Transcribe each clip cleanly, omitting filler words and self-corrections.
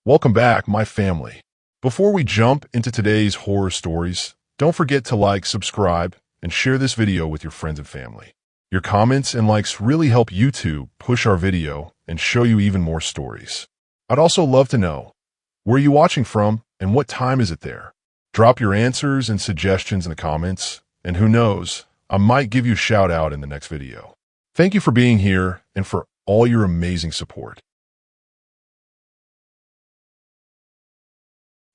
Welcome back, my family. Before we jump into today's horror stories, don't forget to like, subscribe, and share this video with your friends and family. Your comments and likes really help YouTube push our video and show you even more stories. I'd also love to know, where are you watching from and what time is it there? Drop your answers and suggestions in the comments, and who knows, I might give you a shout out in the next video. Thank you for being here and for all your amazing support.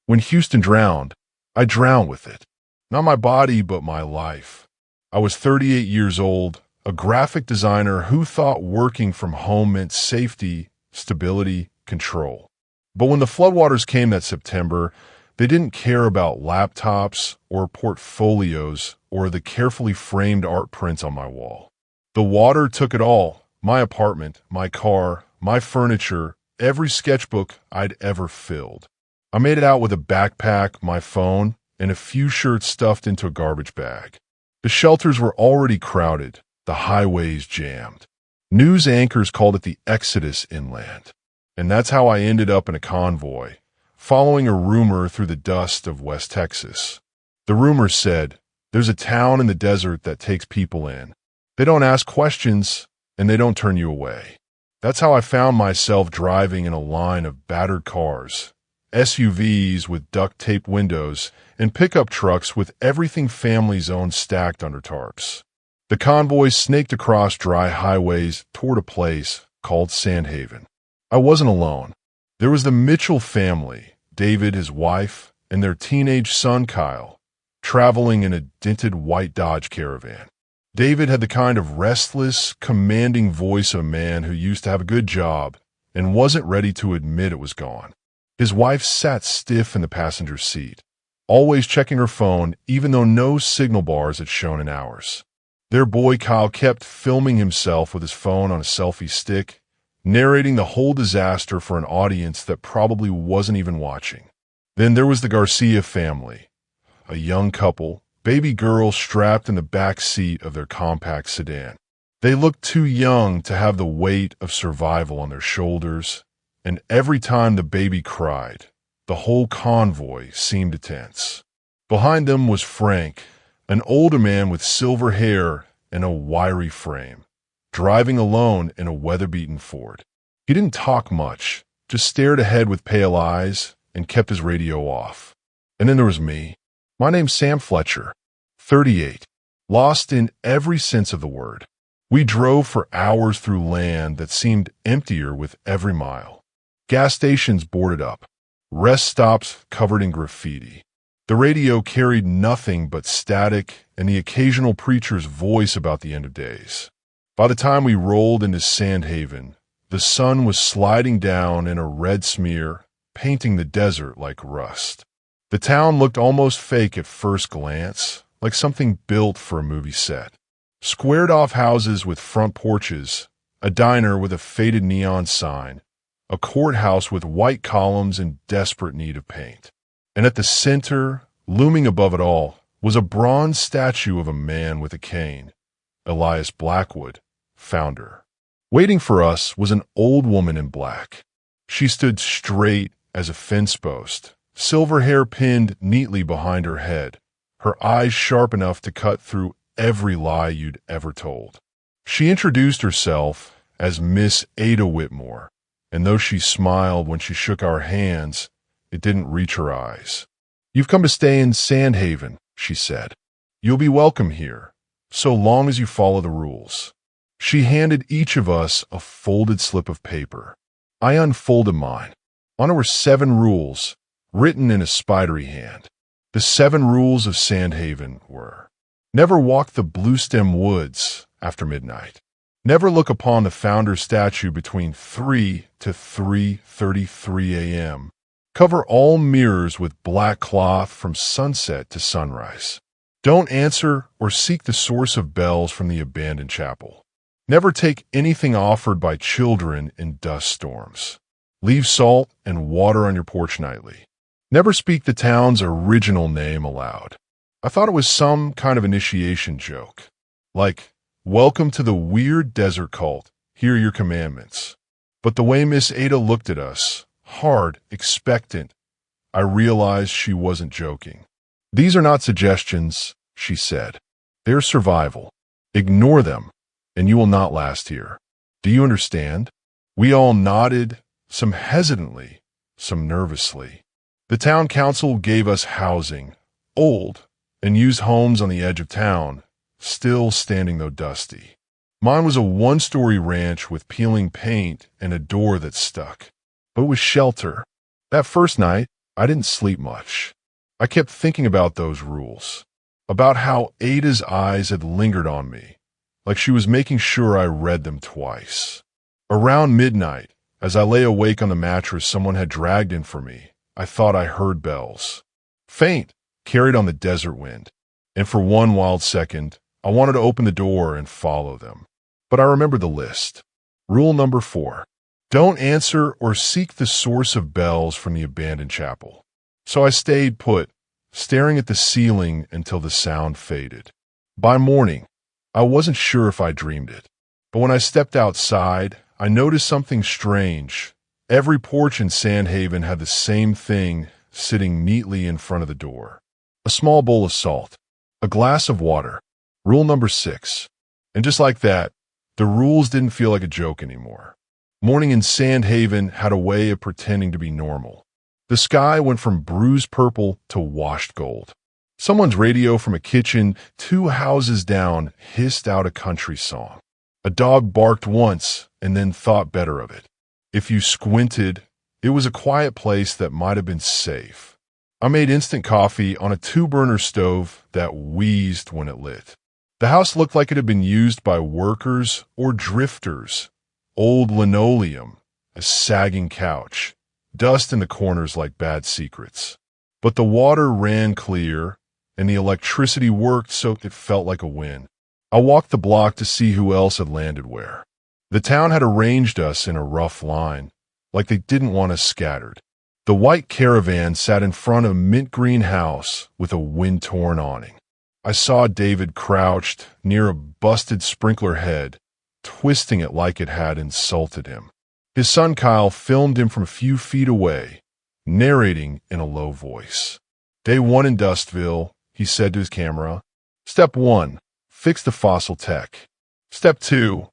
When Houston drowned, I drowned with it. Not my body, but my life. I was 38 years old, a graphic designer who thought working from home meant safety, stability, control. But when the floodwaters came that September, they didn't care about laptops or portfolios or the carefully framed art prints on my wall. The water took it all: my apartment, my car, my furniture, every sketchbook I'd ever filled. I made it out with a backpack, my phone, and a few shirts stuffed into a garbage bag. The shelters were already crowded, the highways jammed. News anchors called it the Exodus inland. And that's how I ended up in a convoy, following a rumor through the dust of West Texas. The rumor said, there's a town in the desert that takes people in. They don't ask questions, and they don't turn you away. That's how I found myself driving in a line of battered cars, SUVs with duct-taped windows, and pickup trucks with everything families own stacked under tarps. The convoy snaked across dry highways toward a place called Sandhaven. I wasn't alone. There was the Mitchell family, David, his wife, and their teenage son Kyle, traveling in a dented white Dodge Caravan. David had the kind of restless, commanding voice of a man who used to have a good job and wasn't ready to admit it was gone. His wife sat stiff in the passenger seat, always checking her phone even though no signal bars had shown in hours. Their boy Kyle kept filming himself with his phone on a selfie stick, narrating the whole disaster for an audience that probably wasn't even watching. Then there was the Garcia family, a young couple, baby girl strapped in the back seat of their compact sedan. They looked too young to have the weight of survival on their shoulders, and every time the baby cried, the whole convoy seemed tense. Behind them was Frank, an older man with silver hair and a wiry frame, driving alone in a weather-beaten Ford. He didn't talk much, just stared ahead with pale eyes and kept his radio off. And then there was me. My name's Sam Fletcher, 38, lost in every sense of the word. We drove for hours through land that seemed emptier with every mile. Gas stations boarded up, rest stops covered in graffiti. The radio carried nothing but static and the occasional preacher's voice about the end of days. By the time we rolled into Sandhaven, the sun was sliding down in a red smear, painting the desert like rust. The town looked almost fake at first glance, like something built for a movie set. Squared-off houses with front porches, a diner with a faded neon sign, a courthouse with white columns in desperate need of paint. And at the center, looming above it all, was a bronze statue of a man with a cane, Elias Blackwood, founder. Waiting for us was an old woman in black. She stood straight as a fence post, silver hair pinned neatly behind her head, her eyes sharp enough to cut through every lie you'd ever told. She introduced herself as Miss Ada Whitmore, and though she smiled when she shook our hands, it didn't reach her eyes. "You've come to stay in Sandhaven," she said. "You'll be welcome here, so long as you follow the rules." She handed each of us a folded slip of paper. I unfolded mine. On it were 7 rules, written in a spidery hand. The 7 rules of Sandhaven were: never walk the Bluestem Woods after midnight. Never look upon the founder's statue between 3 to 3:33 a.m. Cover all mirrors with black cloth from sunset to sunrise. Don't answer or seek the source of bells from the abandoned chapel. Never take anything offered by children in dust storms. Leave salt and water on your porch nightly. Never speak the town's original name aloud. I thought it was some kind of initiation joke, like, "Welcome to the weird desert cult. Here are your commandments." But the way Miss Ada looked at us, hard, expectant. I realized she wasn't joking. "These are not suggestions," she said. "They're survival. Ignore them, and you will not last here. Do you understand?" We all nodded, some hesitantly, some nervously. The town council gave us housing, old, and used homes on the edge of town, still standing though dusty. Mine was a one-story ranch with peeling paint and a door that stuck. But it was shelter. That first night, I didn't sleep much. I kept thinking about those rules, about how Ada's eyes had lingered on me, like she was making sure I read them twice. Around midnight, as I lay awake on the mattress someone had dragged in for me, I thought I heard bells. Faint, carried on the desert wind. And for one wild second, I wanted to open the door and follow them. But I remembered the list. Rule number 4. Don't answer or seek the source of bells from the abandoned chapel. So I stayed put, staring at the ceiling until the sound faded. By morning, I wasn't sure if I dreamed it. But when I stepped outside, I noticed something strange. Every porch in Sandhaven had the same thing sitting neatly in front of the door. A small bowl of salt, a glass of water. Rule number 6. And just like that, the rules didn't feel like a joke anymore. Morning in Sandhaven had a way of pretending to be normal. The sky went from bruised purple to washed gold. Someone's radio from a kitchen 2 houses down hissed out a country song. A dog barked once and then thought better of it. If you squinted, it was a quiet place that might have been safe. I made instant coffee on a 2-burner stove that wheezed when it lit. The house looked like it had been used by workers or drifters. Old linoleum, a sagging couch, dust in the corners like bad secrets. But the water ran clear, and the electricity worked so it felt like a win. I walked the block to see who else had landed where. The town had arranged us in a rough line, like they didn't want us scattered. The white caravan sat in front of a mint green house with a wind-torn awning. I saw David crouched near a busted sprinkler head, twisting it like it had insulted him. His son Kyle filmed him from a few feet away, narrating in a low voice. "Day 1 in Dustville," he said to his camera. "Step 1, fix the fossil tech. Step 2,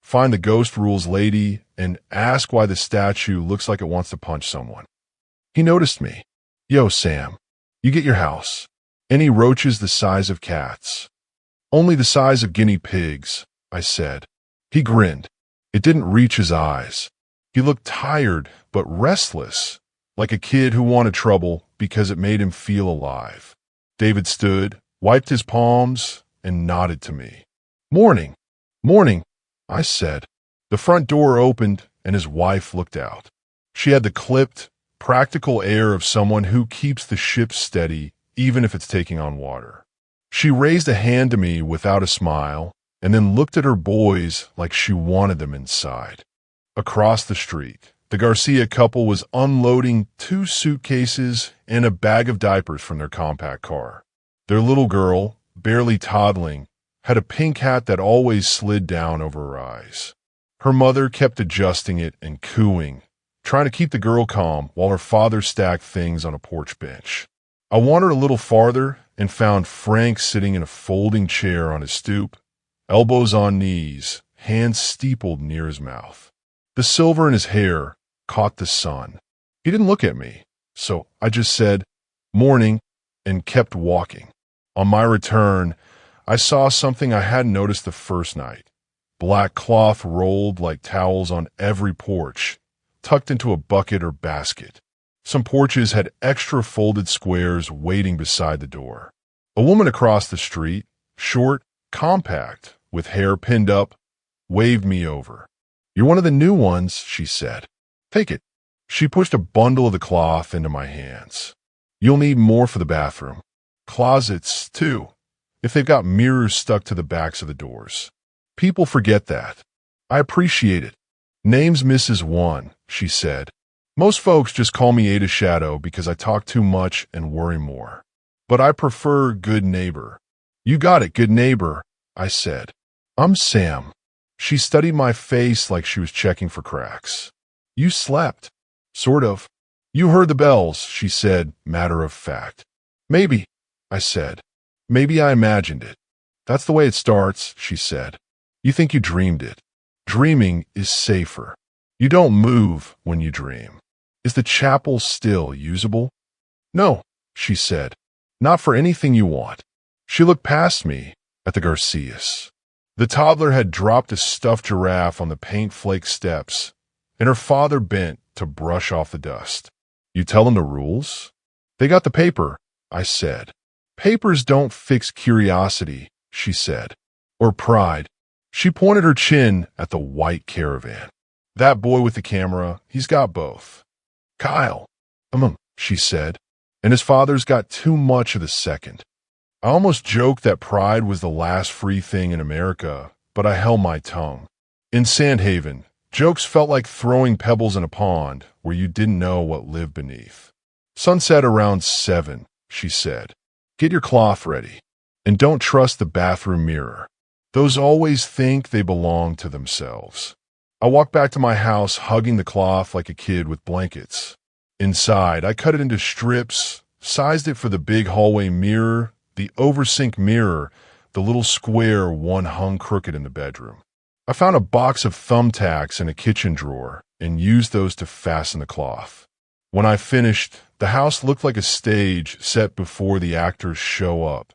find the ghost rules lady and ask why the statue looks like it wants to punch someone." He noticed me. "Yo, Sam, you get your house. Any roaches the size of cats?" "Only the size of guinea pigs," I said. He grinned. It didn't reach his eyes. He looked tired but restless, like a kid who wanted trouble because it made him feel alive. David stood, wiped his palms, and nodded to me. "Morning, morning," I said. The front door opened, and his wife looked out. She had the clipped, practical air of someone who keeps the ship steady even if it's taking on water. She raised a hand to me without a smile, and then looked at her boys like she wanted them inside. Across the street, the Garcia couple was unloading 2 suitcases and a bag of diapers from their compact car. Their little girl, barely toddling, had a pink hat that always slid down over her eyes. Her mother kept adjusting it and cooing, trying to keep the girl calm while her father stacked things on a porch bench. I wandered a little farther and found Frank sitting in a folding chair on his stoop, elbows on knees, hands steepled near his mouth. The silver in his hair caught the sun. He didn't look at me, so I just said, "Morning," and kept walking. On my return, I saw something I hadn't noticed the first night. Black cloth rolled like towels on every porch, tucked into a bucket or basket. Some porches had extra folded squares waiting beside the door. A woman across the street, short, compact, with hair pinned up, waved me over. "You're one of the new ones," she said. "Take it." She pushed a bundle of the cloth into my hands. "You'll need more for the bathroom. Closets, too, if they've got mirrors stuck to the backs of the doors. People forget that. I appreciate it. Name's Mrs. One," she said. "Most folks just call me Ada Shadow because I talk too much and worry more. But I prefer good neighbor." "You got it, good neighbor," I said. "I'm Sam." She studied my face like she was checking for cracks. "You slept." Sort of. You heard the bells, she said, matter of fact. Maybe, I said. Maybe I imagined it. That's the way it starts, she said. You think you dreamed it. Dreaming is safer. You don't move when you dream. Is the chapel still usable? No, she said. Not for anything you want. She looked past me at the Garcias. The toddler had dropped a stuffed giraffe on the paint flake steps, and her father bent to brush off the dust. You tell them the rules? They got the paper, I said. Papers don't fix curiosity, she said. Or pride. She pointed her chin at the white caravan. That boy with the camera, he's got both. Kyle, she said, and his father's got too much of the second. I almost joked that pride was the last free thing in America, but I held my tongue. In Sandhaven, jokes felt like throwing pebbles in a pond where you didn't know what lived beneath. Sunset around 7, she said. Get your cloth ready, and don't trust the bathroom mirror. Those always think they belong to themselves. I walked back to my house hugging the cloth like a kid with blankets. Inside, I cut it into strips, sized it for the big hallway mirror, the oversinked mirror, the little square one hung crooked in the bedroom. I found a box of thumbtacks in a kitchen drawer and used those to fasten the cloth. When I finished, the house looked like a stage set before the actors show up,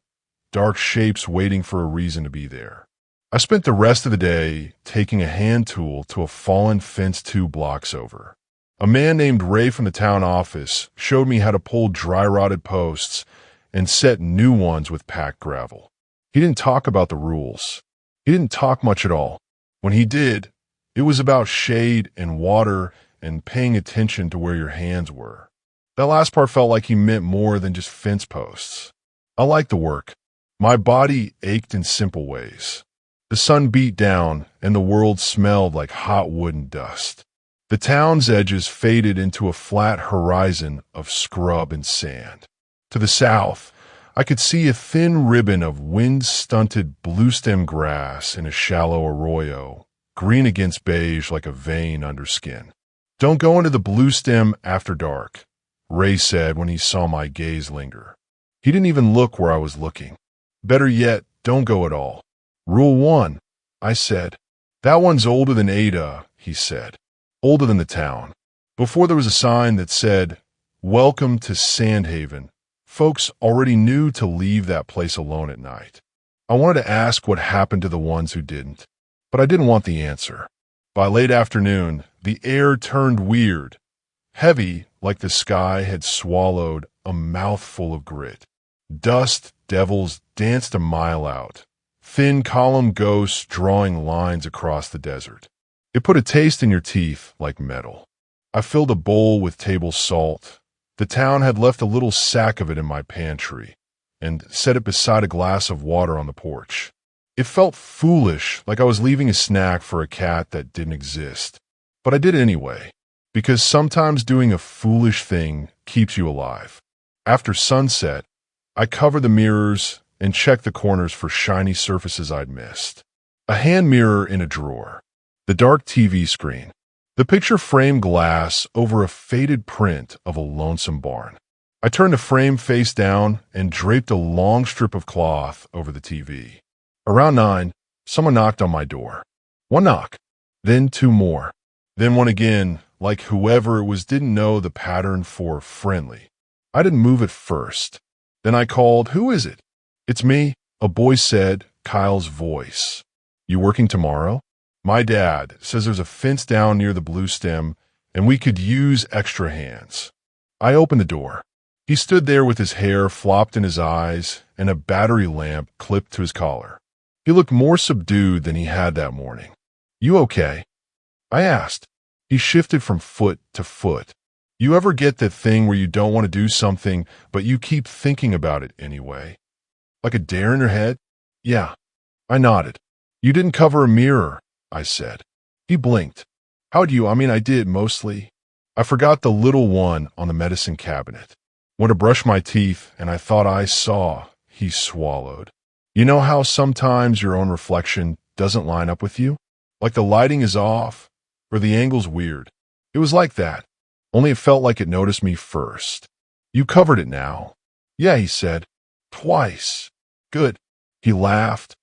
dark shapes waiting for a reason to be there. I spent the rest of the day taking a hand tool to a fallen fence 2 blocks over. A man named Ray from the town office showed me how to pull dry-rotted posts and set new ones with packed gravel. He didn't talk about the rules. He didn't talk much at all. When he did, it was about shade and water and paying attention to where your hands were. That last part felt like he meant more than just fence posts. I liked the work. My body ached in simple ways. The sun beat down, and the world smelled like hot wood and dust. The town's edges faded into a flat horizon of scrub and sand. To the south, I could see a thin ribbon of wind-stunted blue-stem grass in a shallow arroyo, green against beige like a vein under skin. Don't go into the blue-stem after dark, Ray said when he saw my gaze linger. He didn't even look where I was looking. Better yet, don't go at all. Rule 1, I said. That one's older than Ada, he said. Older than the town. Before there was a sign that said, Welcome to Sandhaven, folks already knew to leave that place alone at night. I wanted to ask what happened to the ones who didn't, but I didn't want the answer. By late afternoon, the air turned weird, heavy like the sky had swallowed a mouthful of grit. Dust devils danced a mile out, thin column ghosts drawing lines across the desert. It put a taste in your teeth like metal. I filled a bowl with table salt. The town had left a little sack of it in my pantry and set it beside a glass of water on the porch. It felt foolish, like I was leaving a snack for a cat that didn't exist. But I did it anyway, because sometimes doing a foolish thing keeps you alive. After sunset, I covered the mirrors and checked the corners for shiny surfaces I'd missed. A hand mirror in a drawer. The dark TV screen. The picture frame glass over a faded print of a lonesome barn. I turned the frame face down and draped a long strip of cloth over the TV. Around 9, someone knocked on my door. One knock, then 2 more. Then one again, like whoever it was didn't know the pattern for friendly. I didn't move at first. Then I called, Who is it? It's me, a boy said, Kyle's voice. You working tomorrow? My dad says there's a fence down near the blue stem, and we could use extra hands. I opened the door. He stood there with his hair flopped in his eyes and a battery lamp clipped to his collar. He looked more subdued than he had that morning. You okay? I asked. He shifted from foot to foot. You ever get that thing where you don't want to do something, but you keep thinking about it anyway? Like a dare in your head? Yeah. I nodded. You didn't cover a mirror, I said. He blinked. How'd you? I did, mostly. I forgot the little one on the medicine cabinet. Went to brush my teeth, and I thought I saw. He swallowed. You know how sometimes your own reflection doesn't line up with you? Like the lighting is off, or the angle's weird. It was like that. only it felt like it noticed me first. You covered it now. Yeah, he said. Twice. Good. He laughed,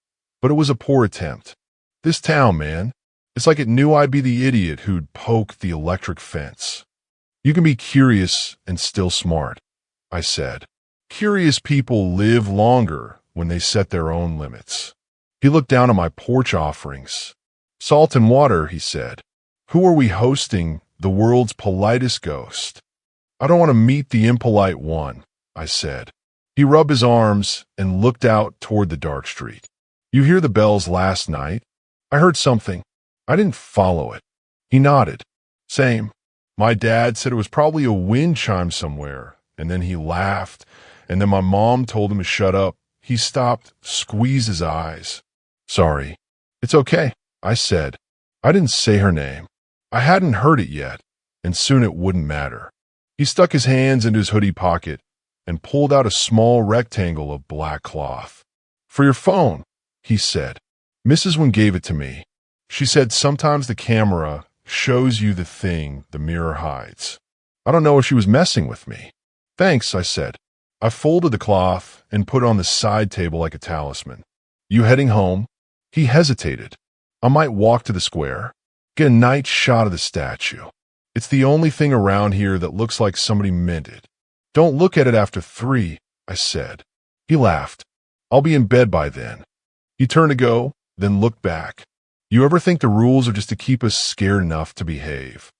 but it was a poor attempt. This town, man. It's like it knew I'd be the idiot who'd poke the electric fence. You can be curious and still smart, I said. Curious people live longer when they set their own limits. He looked down at my porch offerings. Salt and water, he said. Who are we hosting the world's politest ghost? I don't want to meet the impolite one, I said. He rubbed his arms and looked out toward the dark street. You hear the bells last night? I heard something. I didn't follow it. He nodded. Same. My dad said it was probably a wind chime somewhere, and then he laughed, and then my mom told him to shut up. He stopped, squeezed his eyes. Sorry. It's okay, I said. I didn't say her name. I hadn't heard it yet, and soon it wouldn't matter. He stuck his hands into his hoodie pocket and pulled out a small rectangle of black cloth. For your phone, he said. Mrs. Wynne gave it to me. She said sometimes the camera shows you the thing the mirror hides. I don't know if she was messing with me. Thanks, I said. I folded the cloth and put it on the side table like a talisman. You heading home? He hesitated. I might walk to the square, get a night shot of the statue. It's the only thing around here that looks like somebody meant it. Don't look at it after 3, I said. He laughed. I'll be in bed by then. He turned to go, then looked back. You ever think the rules are just to keep us scared enough to behave?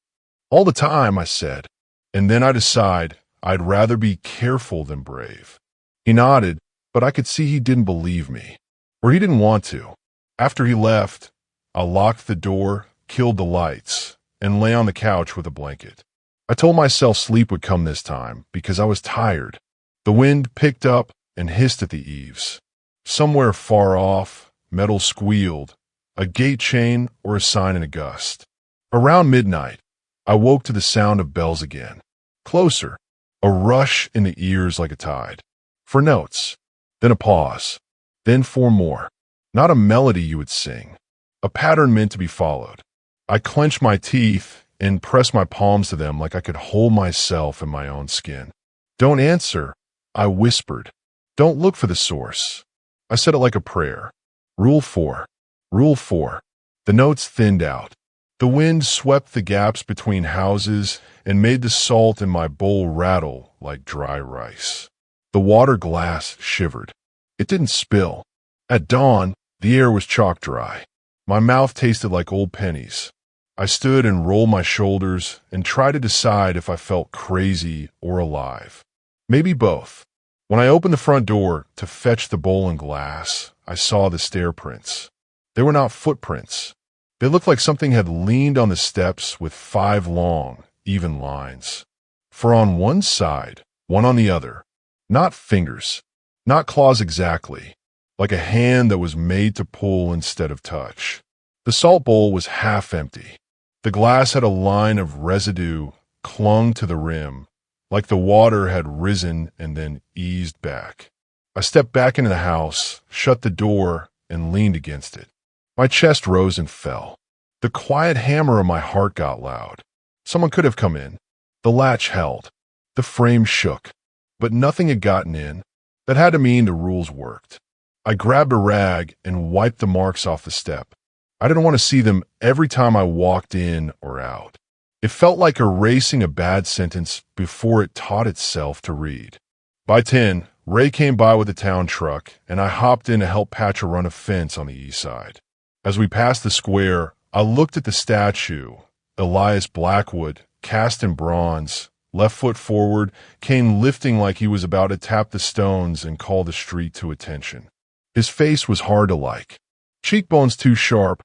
All the time, I said. And then I decide I'd rather be careful than brave. He nodded, but I could see he didn't believe me. Or he didn't want to. After he left, I locked the door, killed the lights, and lay on the couch with a blanket. I told myself sleep would come this time because I was tired. The wind picked up and hissed at the eaves. Somewhere far off, metal squealed, a gate chain or a sign in a gust. Around midnight, I woke to the sound of bells again. Closer, a rush in the ears like a tide. 4 notes, then a pause, then 4 more. Not a melody you would sing, a pattern meant to be followed. I clenched my teeth and pressed my palms to them like I could hold myself in my own skin. Don't answer, I whispered. Don't look for the source. I said it like a prayer. Rule 4. Rule 4. The notes thinned out. The wind swept the gaps between houses and made the salt in my bowl rattle like dry rice. The water glass shivered. It didn't spill. At dawn, the air was chalk dry. My mouth tasted like old pennies. I stood and rolled my shoulders and tried to decide if I felt crazy or alive. Maybe both. When I opened the front door to fetch the bowl and glass, I saw the stair prints. They were not footprints. They looked like something had leaned on the steps with 5 long, even lines. 4 on one side, 1 on the other. Not fingers, not claws exactly, like a hand that was made to pull instead of touch. The salt bowl was half empty. The glass had a line of residue clung to the rim, like the water had risen and then eased back. I stepped back into the house, shut the door, and leaned against it. My chest rose and fell. The quiet hammer of my heart got loud. Someone could have come in. The latch held. The frame shook. But nothing had gotten in. That had to mean the rules worked. I grabbed a rag and wiped the marks off the step. I didn't want to see them every time I walked in or out. It felt like erasing a bad sentence before it taught itself to read. By 10, Ray came by with a town truck, and I hopped in to help patch a run of fence on the east side. As we passed the square, I looked at the statue. Elias Blackwood, cast in bronze, left foot forward, came lifting like he was about to tap the stones and call the street to attention. His face was hard to like. Cheekbones too sharp,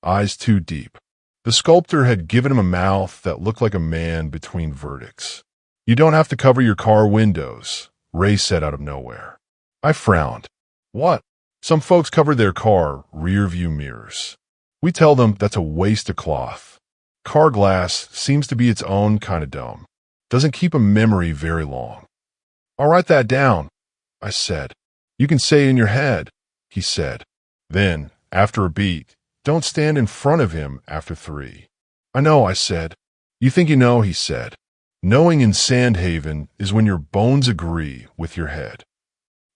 eyes too deep. The sculptor had given him a mouth that looked like a man between verdicts. You don't have to cover your car windows, Ray said out of nowhere. I frowned. What? Some folks cover their car rear view mirrors. We tell them that's a waste of cloth. Car glass seems to be its own kind of dumb. Doesn't keep a memory very long. I'll write that down, I said. You can say it in your head, he said. Then, after a beat, don't stand in front of him after 3. I know, I said. You think you know, he said. Knowing in Sandhaven is when your bones agree with your head.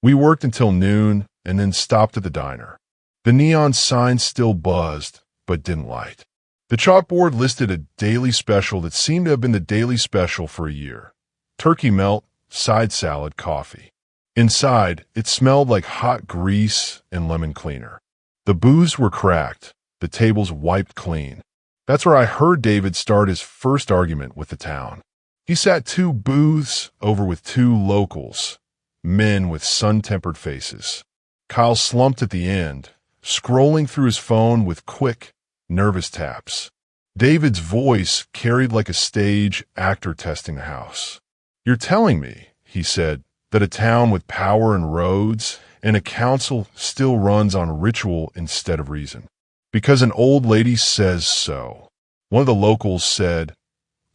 We worked until noon and then stopped at the diner. The neon sign still buzzed, but didn't light. The chalkboard listed a daily special that seemed to have been the daily special for a year. Turkey melt, side salad, coffee. Inside, it smelled like hot grease and lemon cleaner. The booths were cracked, the tables wiped clean. That's where I heard David start his first argument with the town. He sat 2 booths over with 2 locals, men with sun-tempered faces. Kyle slumped at the end, scrolling through his phone with quick, nervous taps. David's voice carried like a stage actor testing the house. "You're telling me," he said, "that a town with power and roads and a council still runs on ritual instead of reason? Because an old lady says so." One of the locals said,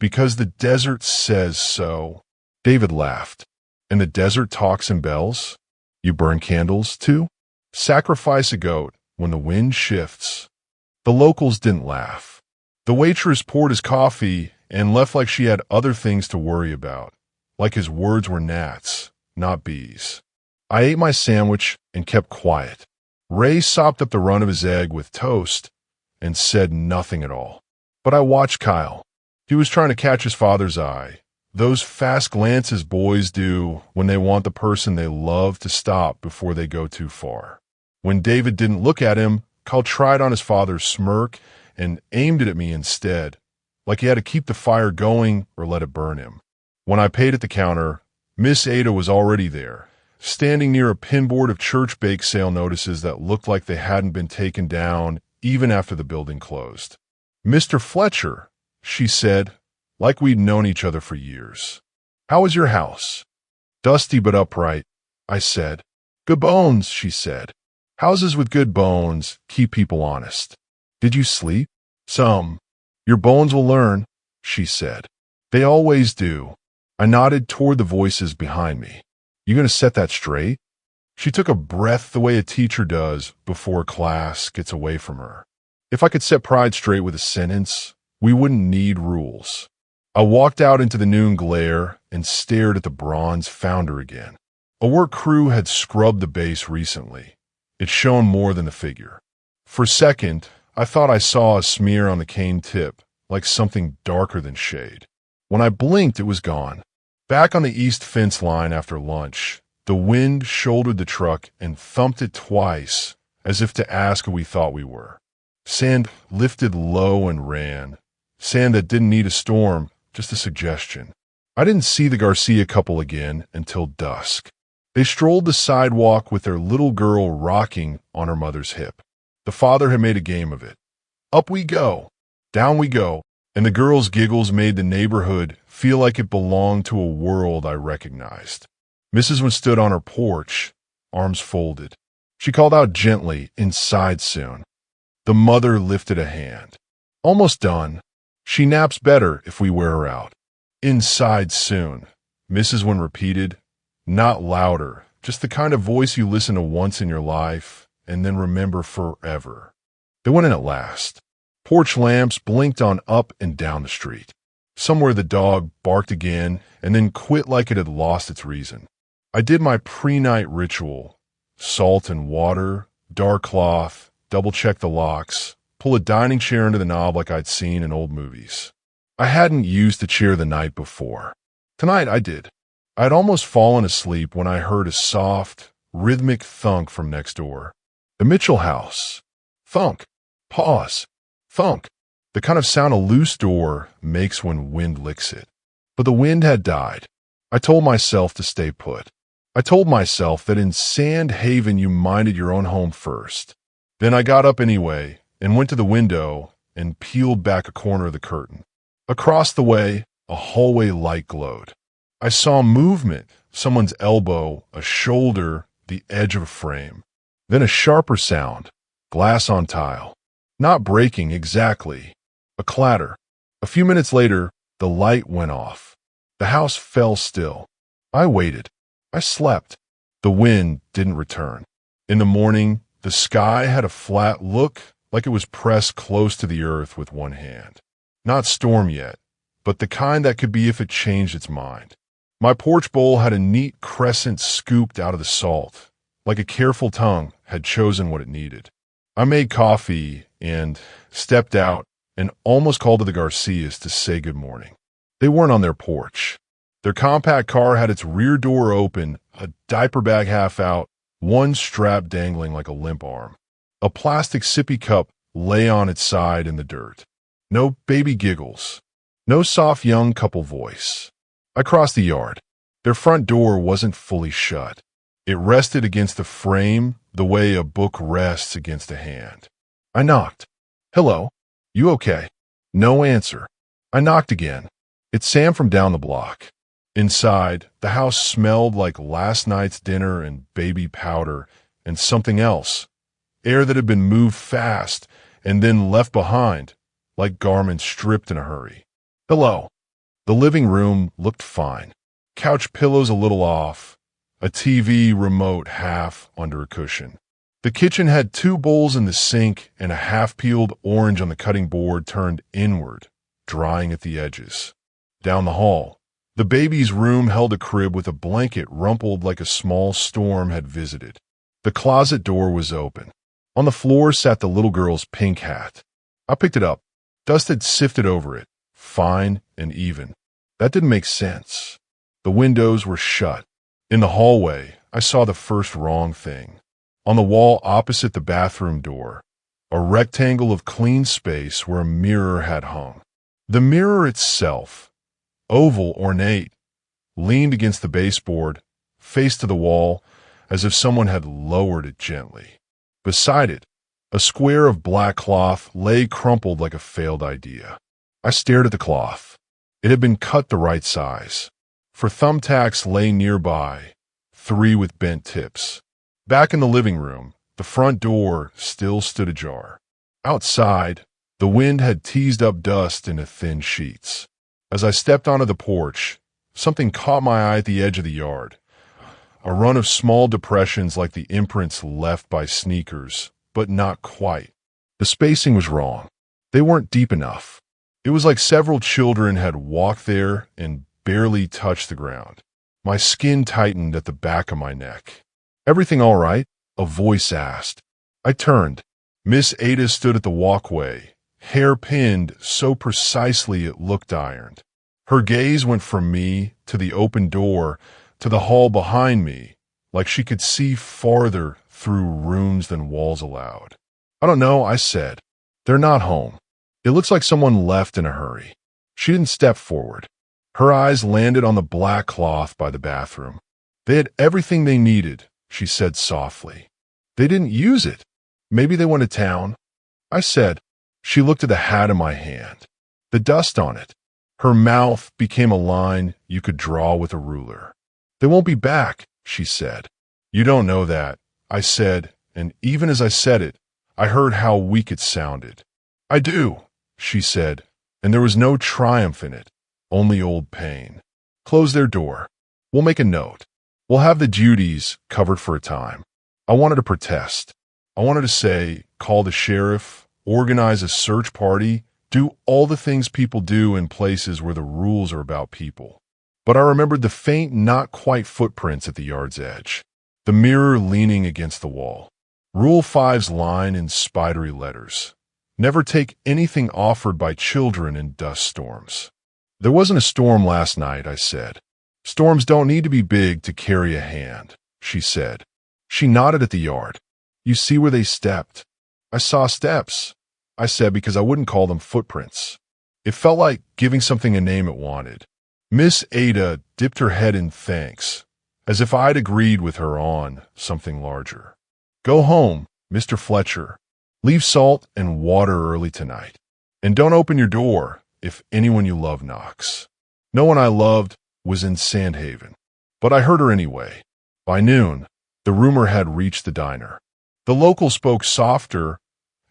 "Because the desert says so." David laughed. "And the desert talks in bells? You burn candles, too? Sacrifice a goat when the wind shifts." The locals didn't laugh. The waitress poured his coffee and left like she had other things to worry about, like his words were gnats, not bees. I ate my sandwich and kept quiet. Ray sopped up the run of his egg with toast and said nothing at all. But I watched Kyle. He was trying to catch his father's eye, those fast glances boys do when they want the person they love to stop before they go too far. When David didn't look at him, Kyle tried on his father's smirk and aimed it at me instead, like he had to keep the fire going or let it burn him. When I paid at the counter, Miss Ada was already there, standing near a pinboard of church bake sale notices that looked like they hadn't been taken down even after the building closed. "Mr. Fletcher," she said, like we'd known each other for years. "How is your house?" "Dusty but upright," I said. "Good bones," she said. "Houses with good bones keep people honest." "Did you sleep?" "Some." "Your bones will learn," she said. "They always do." I nodded toward the voices behind me. "You gonna set that straight?" She took a breath the way a teacher does before class gets away from her. If I could set pride straight with a sentence, we wouldn't need rules. I walked out into the noon glare and stared at the bronze founder again. A work crew had scrubbed the base recently. It shone more than the figure. For a second, I thought I saw a smear on the cane tip, like something darker than shade. When I blinked, it was gone. Back on the east fence line after lunch, the wind shouldered the truck and thumped it twice, as if to ask who we thought we were. Sand lifted low and ran. Sand that didn't need a storm, just a suggestion. I didn't see the Garcia couple again until dusk. They strolled the sidewalk with their little girl rocking on her mother's hip. The father had made a game of it. Up we go, down we go, and the girl's giggles made the neighborhood feel like it belonged to a world I recognized. Mrs. Wynn stood on her porch, arms folded. She called out gently, "Inside soon." The mother lifted a hand. "Almost done. She naps better if we wear her out." "Inside soon," Mrs. Wynn repeated, not louder, just the kind of voice you listen to once in your life and then remember forever. They went in at last. Porch lamps blinked on up and down the street. Somewhere the dog barked again and then quit like it had lost its reason. I did my pre-night ritual. Salt and water, dark cloth, double-check the locks, pull a dining chair into the knob like I'd seen in old movies. I hadn't used the chair the night before. Tonight I did. I'd almost fallen asleep when I heard a soft, rhythmic thunk from next door. The Mitchell house. Thunk. Pause. Thunk. The kind of sound a loose door makes when wind licks it. But the wind had died. I told myself to stay put. I told myself that in Sandhaven you minded your own home first. Then I got up anyway and went to the window and peeled back a corner of the curtain. Across the way, a hallway light glowed. I saw movement, someone's elbow, a shoulder, the edge of a frame. Then a sharper sound, glass on tile. Not breaking exactly. A clatter. A few minutes later, the light went off. The house fell still. I waited. I slept. The wind didn't return. In the morning, the sky had a flat look, like it was pressed close to the earth with one hand. Not storm yet, but the kind that could be if it changed its mind. My porch bowl had a neat crescent scooped out of the salt, like a careful tongue had chosen what it needed. I made coffee and stepped out and almost called to the Garcias to say good morning. They weren't on their porch. Their compact car had its rear door open, a diaper bag half out, one strap dangling like a limp arm. A plastic sippy cup lay on its side in the dirt. No baby giggles. No soft young couple voice. I crossed the yard. Their front door wasn't fully shut. It rested against the frame the way a book rests against a hand. I knocked. "Hello? You okay?" No answer. I knocked again. It's Sam from down the block. Inside, the house smelled like last night's dinner and baby powder and something else. Air that had been moved fast and then left behind, like garments stripped in a hurry. "Hello." The living room looked fine. Couch pillows a little off, a TV remote half under a cushion. The kitchen had 2 bowls in the sink and a half-peeled orange on the cutting board turned inward, drying at the edges. Down the hall, the baby's room held a crib with a blanket rumpled like a small storm had visited. The closet door was open. On the floor sat the little girl's pink hat. I picked it up. Dust had sifted over it, fine and even. That didn't make sense. The windows were shut. In the hallway, I saw the first wrong thing. On the wall opposite the bathroom door, a rectangle of clean space where a mirror had hung. The mirror itself, oval, ornate, leaned against the baseboard, face to the wall, as if someone had lowered it gently. Beside it, a square of black cloth lay crumpled like a failed idea. I stared at the cloth. It had been cut the right size. For thumbtacks lay nearby, 3 with bent tips. Back in the living room, the front door still stood ajar. Outside, the wind had teased up dust into thin sheets. As I stepped onto the porch, something caught my eye at the edge of the yard. A run of small depressions like the imprints left by sneakers, but not quite. The spacing was wrong. They weren't deep enough. It was like several children had walked there and barely touched the ground. My skin tightened at the back of my neck. "Everything all right?" a voice asked. I turned. Miss Ada stood at the walkway, hair pinned so precisely it looked ironed. Her gaze went from me to the open door to the hall behind me, like she could see farther through rooms than walls allowed. "I don't know," I said. "They're not home. It looks like someone left in a hurry." She didn't step forward. Her eyes landed on the black cloth by the bathroom. "They had everything they needed," she said softly. "They didn't use it. Maybe they went to town." I said. She looked at the hat in my hand. The dust on it. Her mouth became a line you could draw with a ruler. "They won't be back," she said. "You don't know that," I said, and even as I said it, I heard how weak it sounded. "I do," she said, and there was no triumph in it, only old pain. "Close their door. We'll make a note. We'll have the Judys covered for a time." I wanted to protest. I wanted to say, call the sheriff, organize a search party, do all the things people do in places where the rules are about people. But I remembered the faint, not quite footprints at the yard's edge, the mirror leaning against the wall. Rule 5's line in spidery letters. Never take anything offered by children in dust storms. "There wasn't a storm last night," I said. "Storms don't need to be big to carry a hand," she said. She nodded at the yard. "You see where they stepped?" "I saw steps," I said, because I wouldn't call them footprints. It felt like giving something a name it wanted. Miss Ada dipped her head in thanks, as if I'd agreed with her on something larger. "Go home, Mr. Fletcher. Leave salt and water early tonight. And don't open your door if anyone you love knocks." No one I loved was in Sandhaven, but I heard her anyway. By noon, the rumor had reached the diner. The local spoke softer,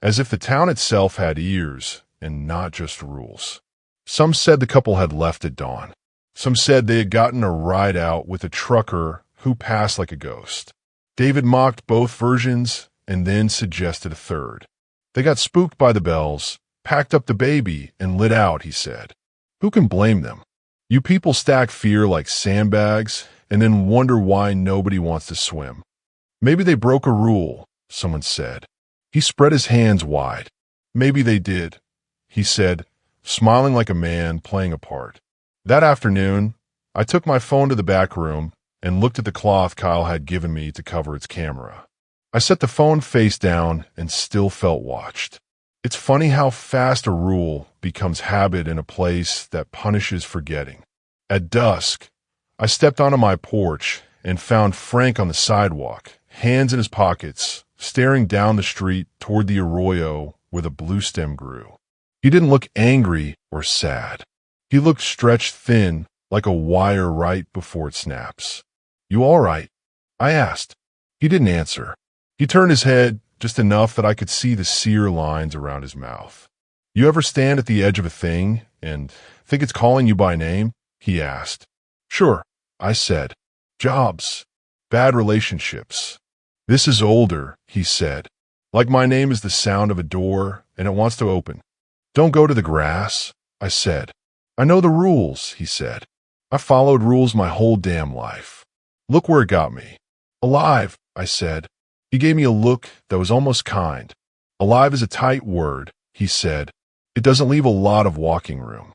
as if the town itself had ears and not just rules. Some said the couple had left at dawn. Some said they had gotten a ride out with a trucker who passed like a ghost. David mocked both versions and then suggested a third. They got spooked by the bells, packed up the baby, and lit out, he said. Who can blame them? You people stack fear like sandbags and then wonder why nobody wants to swim. Maybe they broke a rule, someone said. He spread his hands wide. Maybe they did, he said, smiling like a man playing a part. That afternoon, I took my phone to the back room and looked at the cloth Kyle had given me to cover its camera. I set the phone face down and still felt watched. It's funny how fast a rule becomes habit in a place that punishes forgetting. At dusk, I stepped onto my porch and found Frank on the sidewalk, hands in his pockets, staring down the street toward the arroyo where the blue stem grew. He didn't look angry or sad. He looked stretched thin like a wire right before it snaps. "You all right?" I asked. He didn't answer. He turned his head just enough that I could see the sear lines around his mouth. "You ever stand at the edge of a thing and think it's calling you by name?" he asked. "Sure," I said. "Jobs, bad relationships." "This is older," he said. "Like my name is the sound of a door and it wants to open." "Don't go to the grass," I said. "I know the rules," he said. "I followed rules my whole damn life. Look where it got me." "Alive," I said. He gave me a look that was almost kind. "Alive is a tight word," he said. "It doesn't leave a lot of walking room."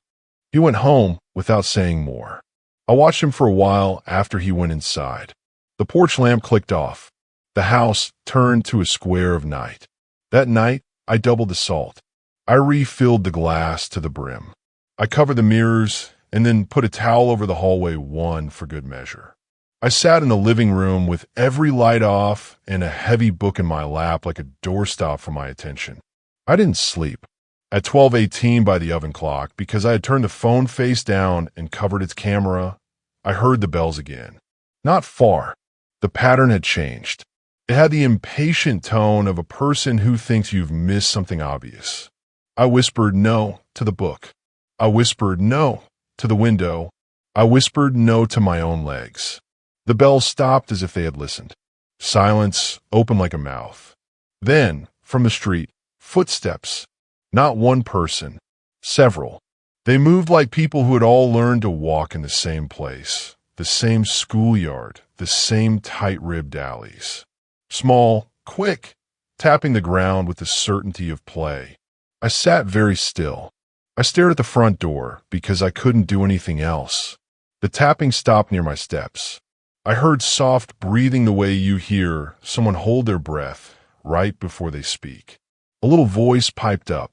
He went home without saying more. I watched him for a while after he went inside. The porch lamp clicked off. The house turned to a square of night. That night, I doubled the salt. I refilled the glass to the brim. I covered the mirrors and then put a towel over the hallway one for good measure. I sat in the living room with every light off and a heavy book in my lap like a doorstop for my attention. I didn't sleep. At 12:18 by the oven clock, because I had turned the phone face down and covered its camera, I heard the bells again. Not far. The pattern had changed. It had the impatient tone of a person who thinks you've missed something obvious. I whispered no to the book. I whispered no to the window. I whispered no to my own legs. The bells stopped as if they had listened. Silence opened like a mouth. Then, from the street, footsteps. Not one person. Several. They moved like people who had all learned to walk in the same place, the same schoolyard, the same tight-ribbed alleys. Small, quick, tapping the ground with the certainty of play. I sat very still. I stared at the front door because I couldn't do anything else. The tapping stopped near my steps. I heard soft breathing the way you hear someone hold their breath right before they speak. A little voice piped up.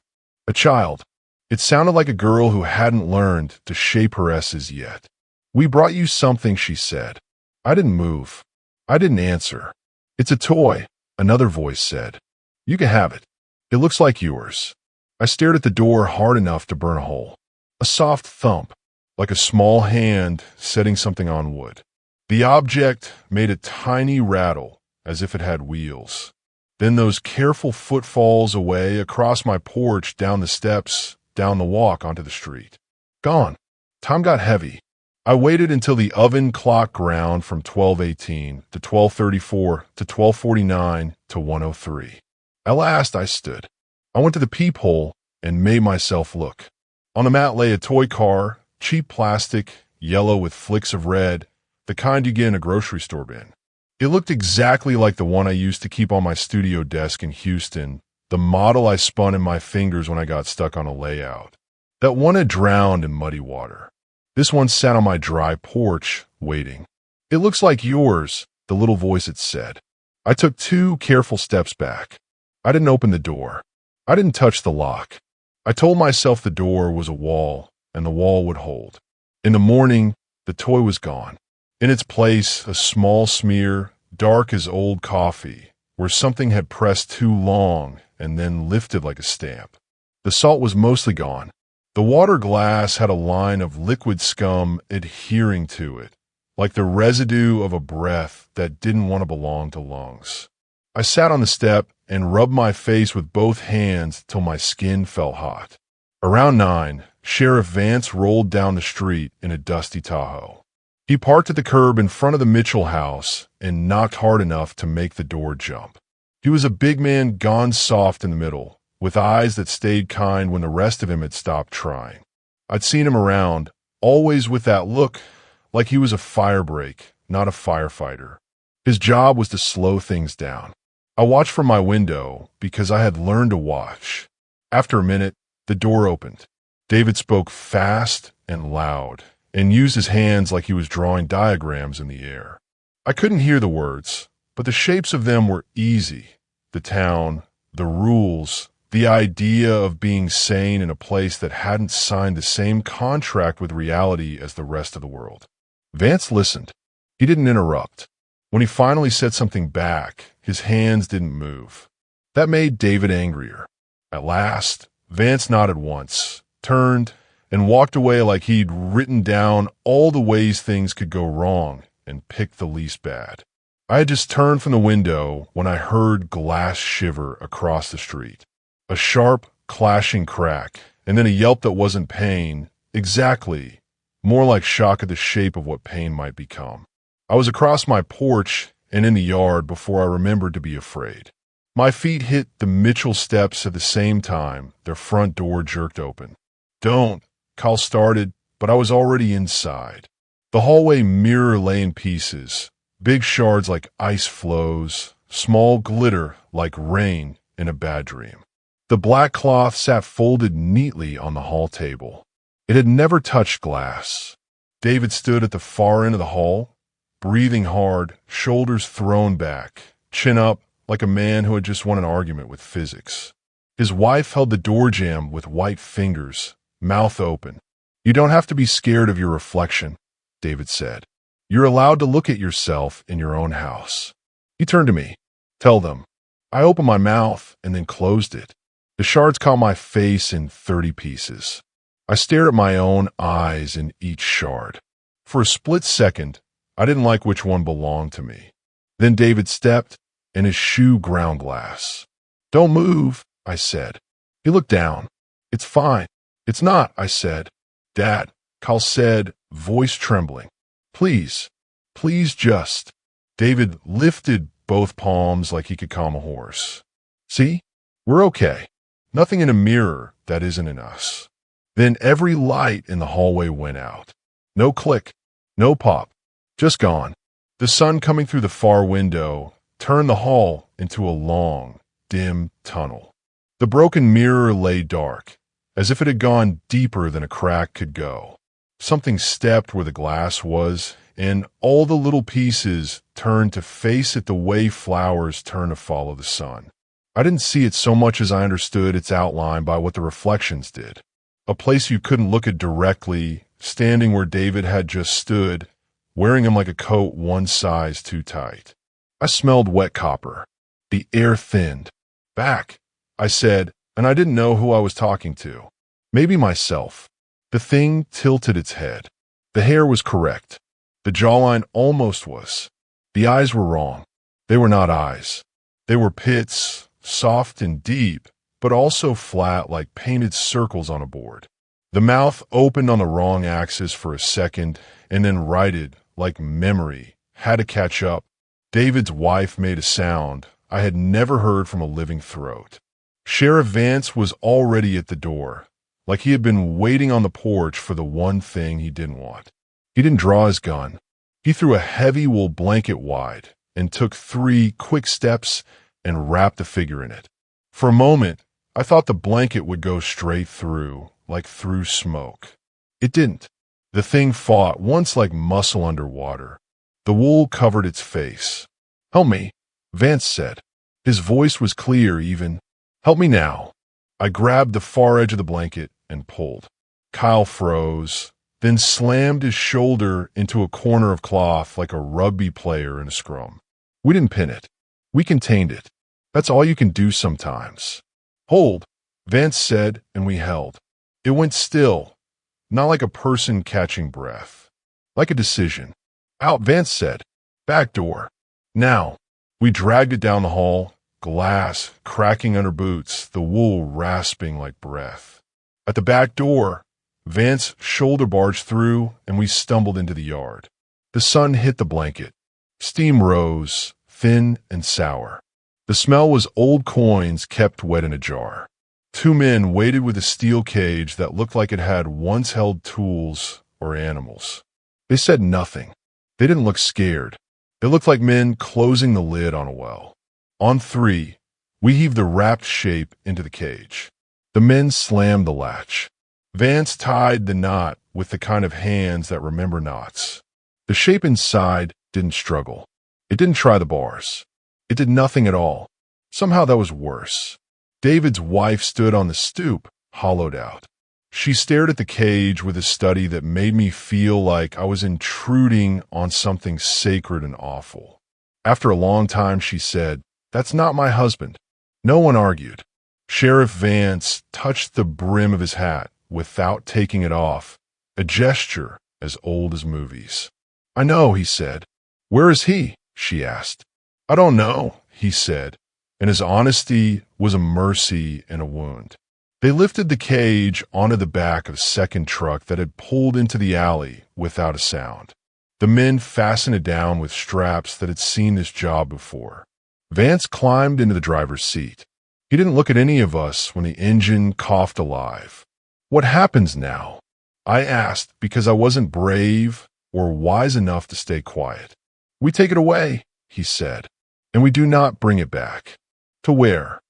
A child. It sounded like a girl who hadn't learned to shape her S's yet. "We brought you something," she said. I didn't move. I didn't answer. "It's a toy," another voice said. "You can have it. It looks like yours." I stared at the door hard enough to burn a hole. A soft thump, like a small hand setting something on wood. The object made a tiny rattle, as if it had wheels. Then those careful footfalls away across my porch, down the steps, down the walk onto the street. Gone. Time got heavy. I waited until the oven clock ground from 12:18 to 12:34 to 12:49 to 1:03. At last I stood. I went to the peephole and made myself look. On the mat lay a toy car, cheap plastic, yellow with flicks of red, the kind you get in a grocery store bin. It looked exactly like the one I used to keep on my studio desk in Houston, the model I spun in my fingers when I got stuck on a layout. That one had drowned in muddy water. This one sat on my dry porch, waiting. "It looks like yours," the little voice had said. I took 2 careful steps back. I didn't open the door. I didn't touch the lock. I told myself the door was a wall, and the wall would hold. In the morning, the toy was gone. In its place, a small smear, dark as old coffee, where something had pressed too long and then lifted like a stamp. The salt was mostly gone. The water glass had a line of liquid scum adhering to it, like the residue of a breath that didn't want to belong to lungs. I sat on the step and rubbed my face with both hands till my skin felt hot. Around 9, Sheriff Vance rolled down the street in a dusty Tahoe. He parked at the curb in front of the Mitchell house and knocked hard enough to make the door jump. He was a big man gone soft in the middle, with eyes that stayed kind when the rest of him had stopped trying. I'd seen him around, always with that look, like he was a firebreak, not a firefighter. His job was to slow things down. I watched from my window because I had learned to watch. After a minute, the door opened. David spoke fast and loud and used his hands like he was drawing diagrams in the air. I couldn't hear the words, but the shapes of them were easy. The town, the rules, the idea of being sane in a place that hadn't signed the same contract with reality as the rest of the world. Vance listened. He didn't interrupt. When he finally said something back, his hands didn't move. That made David angrier. At last, Vance nodded once, turned, and walked away like he'd written down all the ways things could go wrong and picked the least bad. I had just turned from the window when I heard glass shiver across the street. A sharp, clashing crack, and then a yelp that wasn't pain, exactly, more like shock at the shape of what pain might become. I was across my porch and in the yard before I remembered to be afraid. My feet hit the Mitchell steps at the same time their front door jerked open. "Don't," Kyle started, but I was already inside. The hallway mirror lay in pieces, big shards like ice flows, small glitter like rain in a bad dream. The black cloth sat folded neatly on the hall table. It had never touched glass. David stood at the far end of the hall, breathing hard, shoulders thrown back, chin up like a man who had just won an argument with physics. His wife held the door jamb with white fingers, mouth open. "You don't have to be scared of your reflection," David said. "You're allowed to look at yourself in your own house." He turned to me. "Tell them." I opened my mouth and then closed it. The shards caught my face in 30 pieces. I stared at my own eyes in each shard. For a split second, I didn't like which one belonged to me. Then David stepped, and his shoe ground glass. "Don't move," I said. He looked down. "It's fine." "It's not," I said. "Dad," Kyle said, voice trembling. "Please, please just." David lifted both palms like he could calm a horse. "See? We're okay. Nothing in a mirror that isn't in us." Then every light in the hallway went out. No click, no pop, just gone. The sun coming through the far window turned the hall into a long, dim tunnel. The broken mirror lay dark, as if it had gone deeper than a crack could go. Something stepped where the glass was, and all the little pieces turned to face it the way flowers turn to follow the sun. I didn't see it so much as I understood its outline by what the reflections did. A place you couldn't look at directly, standing where David had just stood, wearing him like a coat one size too tight. I smelled wet copper. The air thinned. "Back," I said, and I didn't know who I was talking to. Maybe myself. The thing tilted its head. The hair was correct. The jawline almost was. The eyes were wrong. They were not eyes. They were pits, soft and deep, but also flat like painted circles on a board. The mouth opened on the wrong axis for a second and then righted like memory, had to catch up. David's wife made a sound I had never heard from a living throat. Sheriff Vance was already at the door, like he had been waiting on the porch for the one thing he didn't want. He didn't draw his gun. He threw a heavy wool blanket wide and took 3 quick steps and wrapped the figure in it. For a moment, I thought the blanket would go straight through, like through smoke. It didn't. The thing fought once like muscle underwater. The wool covered its face. "Help me," Vance said. His voice was clear even. "Help me now." I grabbed the far edge of the blanket and pulled. Kyle froze, then slammed his shoulder into a corner of cloth like a rugby player in a scrum. We didn't pin it. We contained it. That's all you can do sometimes. "Hold," Vance said, and we held. It went still, not like a person catching breath, like a decision. "Out," Vance said. "Back door. Now." We dragged it down the hall, glass cracking under boots, the wool rasping like breath. At the back door, Vance shoulder barged through, and we stumbled into the yard. The sun hit the blanket. Steam rose, thin and sour. The smell was old coins kept wet in a jar. Two men waited with a steel cage that looked like it had once held tools or animals. They said nothing. They didn't look scared. They looked like men closing the lid on a well. On three, we heaved the wrapped shape into the cage. The men slammed the latch. Vance tied the knot with the kind of hands that remember knots. The shape inside didn't struggle. It didn't try the bars. It did nothing at all. Somehow that was worse. David's wife stood on the stoop, hollowed out. She stared at the cage with a study that made me feel like I was intruding on something sacred and awful. After a long time, she said, "That's not my husband." No one argued. Sheriff Vance touched the brim of his hat without taking it off, a gesture as old as movies. "I know," he said. "Where is he?" she asked. "I don't know," he said, and his honesty was a mercy and a wound. They lifted the cage onto the back of a second truck that had pulled into the alley without a sound. The men fastened it down with straps that had seen this job before. Vance climbed into the driver's seat. He didn't look at any of us when the engine coughed alive. "What happens now?" I asked because I wasn't brave or wise enough to stay quiet. "We take it away," he said, "and we do not bring it back." "To where?"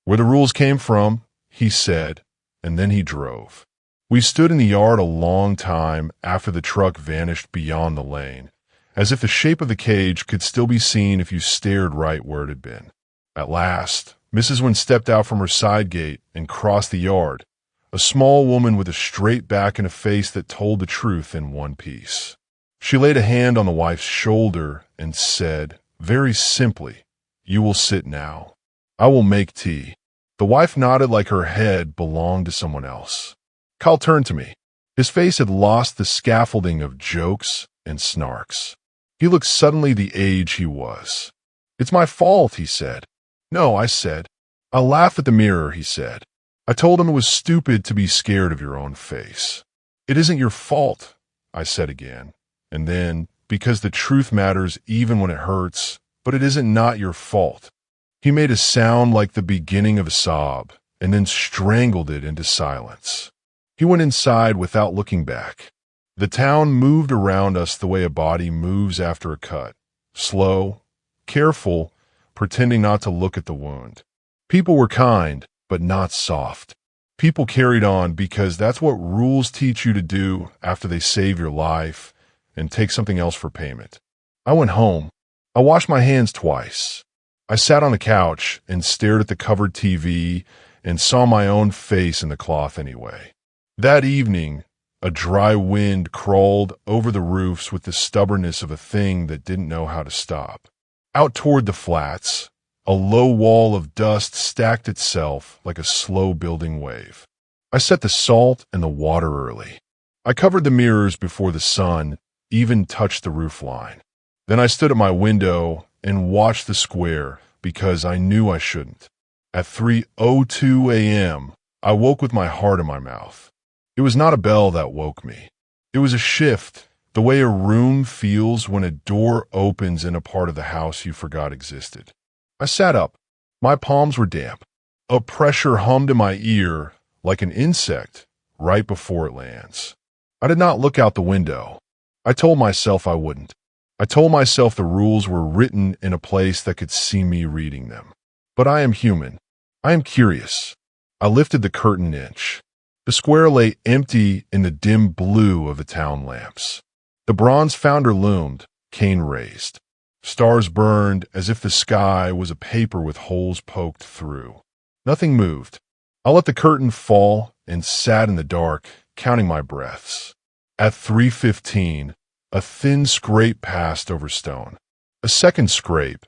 "Where the rules came from," he said, and then he drove. We stood in the yard a long time after the truck vanished beyond the lane, as if the shape of the cage could still be seen if you stared right where it had been. At last, Mrs. Wynn stepped out from her side gate and crossed the yard, a small woman with a straight back and a face that told the truth in one piece. She laid a hand on the wife's shoulder and said, very simply, "You will sit now. I will make tea." The wife nodded like her head belonged to someone else. Kyle turned to me. His face had lost the scaffolding of jokes and snarks. He looked suddenly the age he was. "It's my fault," he said. "No," I said. "I laugh at the mirror," he said. I told him it was stupid to be scared of your own face. "It isn't your fault," I said again. And then, because the truth matters even when it hurts, "But it isn't not your fault." He made a sound like the beginning of a sob, and then strangled it into silence. He went inside without looking back. The town moved around us the way a body moves after a cut, slow, careful, pretending not to look at the wound. People were kind, but not soft. People carried on because that's what rules teach you to do after they save your life and take something else for payment. I went home. I washed my hands twice. I sat on the couch and stared at the covered TV and saw my own face in the cloth anyway. That evening, a dry wind crawled over the roofs with the stubbornness of a thing that didn't know how to stop. Out toward the flats, a low wall of dust stacked itself like a slow-building wave. I set the salt and the water early. I covered the mirrors before the sun even touched the roofline. Then I stood at my window and watched the square because I knew I shouldn't. At 3:02 a.m., I woke with my heart in my mouth. It was not a bell that woke me. It was a shift, the way a room feels when a door opens in a part of the house you forgot existed. I sat up. My palms were damp. A pressure hummed in my ear like an insect right before it lands. I did not look out the window. I told myself I wouldn't. I told myself the rules were written in a place that could see me reading them. But I am human. I am curious. I lifted the curtain an inch. The square lay empty in the dim blue of the town lamps. The bronze founder loomed, cane raised. Stars burned as if the sky was a paper with holes poked through. Nothing moved. I let the curtain fall and sat in the dark, counting my breaths. At 3:15, a thin scrape passed over stone. A second scrape,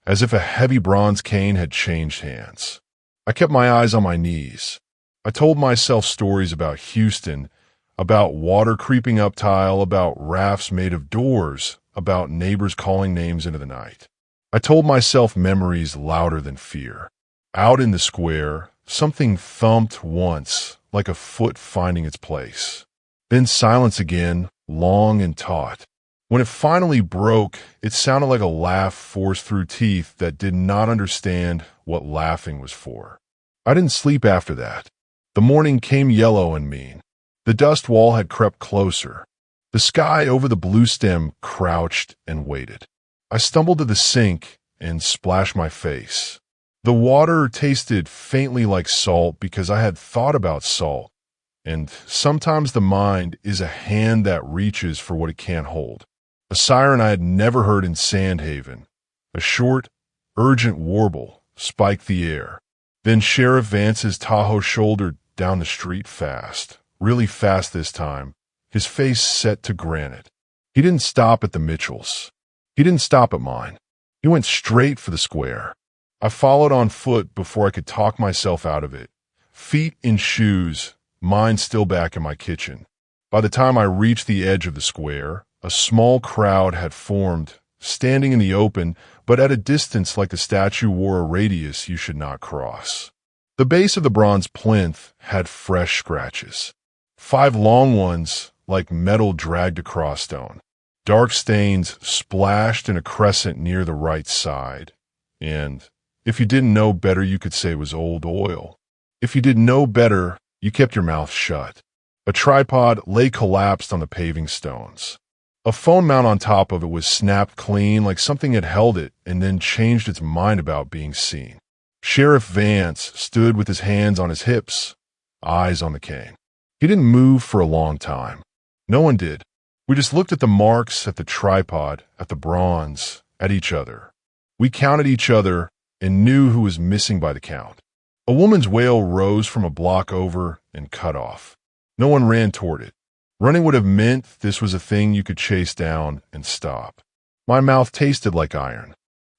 as if a heavy bronze cane had changed hands. I kept my eyes on my knees. I told myself stories about Houston, about water creeping up tile, about rafts made of doors, about neighbors calling names into the night. I told myself memories louder than fear. Out in the square, something thumped once, like a foot finding its place. Then silence again, long and taut. When it finally broke, it sounded like a laugh forced through teeth that did not understand what laughing was for. I didn't sleep after that. The morning came yellow and mean. The dust wall had crept closer. The sky over the blue stem crouched and waited. I stumbled to the sink and splashed my face. The water tasted faintly like salt because I had thought about salt, and sometimes the mind is a hand that reaches for what it can't hold. A siren I had never heard in Sandhaven. A short, urgent warble spiked the air. Then Sheriff Vance's Tahoe shouldered down the street fast, really fast this time, his face set to granite. He didn't stop at the Mitchells. He didn't stop at mine. He went straight for the square. I followed on foot before I could talk myself out of it. Feet in shoes, mine still back in my kitchen. By the time I reached the edge of the square, a small crowd had formed, standing in the open, but at a distance like the statue wore a radius you should not cross. The base of the bronze plinth had fresh scratches. 5 long ones, like metal dragged across stone. Dark stains splashed in a crescent near the right side. And if you didn't know better, you could say it was old oil. If you didn't know better, you kept your mouth shut. A tripod lay collapsed on the paving stones. A phone mount on top of it was snapped clean like something had held it and then changed its mind about being seen. Sheriff Vance stood with his hands on his hips, eyes on the cane. He didn't move for a long time. No one did. We just looked at the marks, at the tripod, at the bronze, at each other. We counted each other and knew who was missing by the count. A woman's wail rose from a block over and cut off. No one ran toward it. Running would have meant this was a thing you could chase down and stop. My mouth tasted like iron.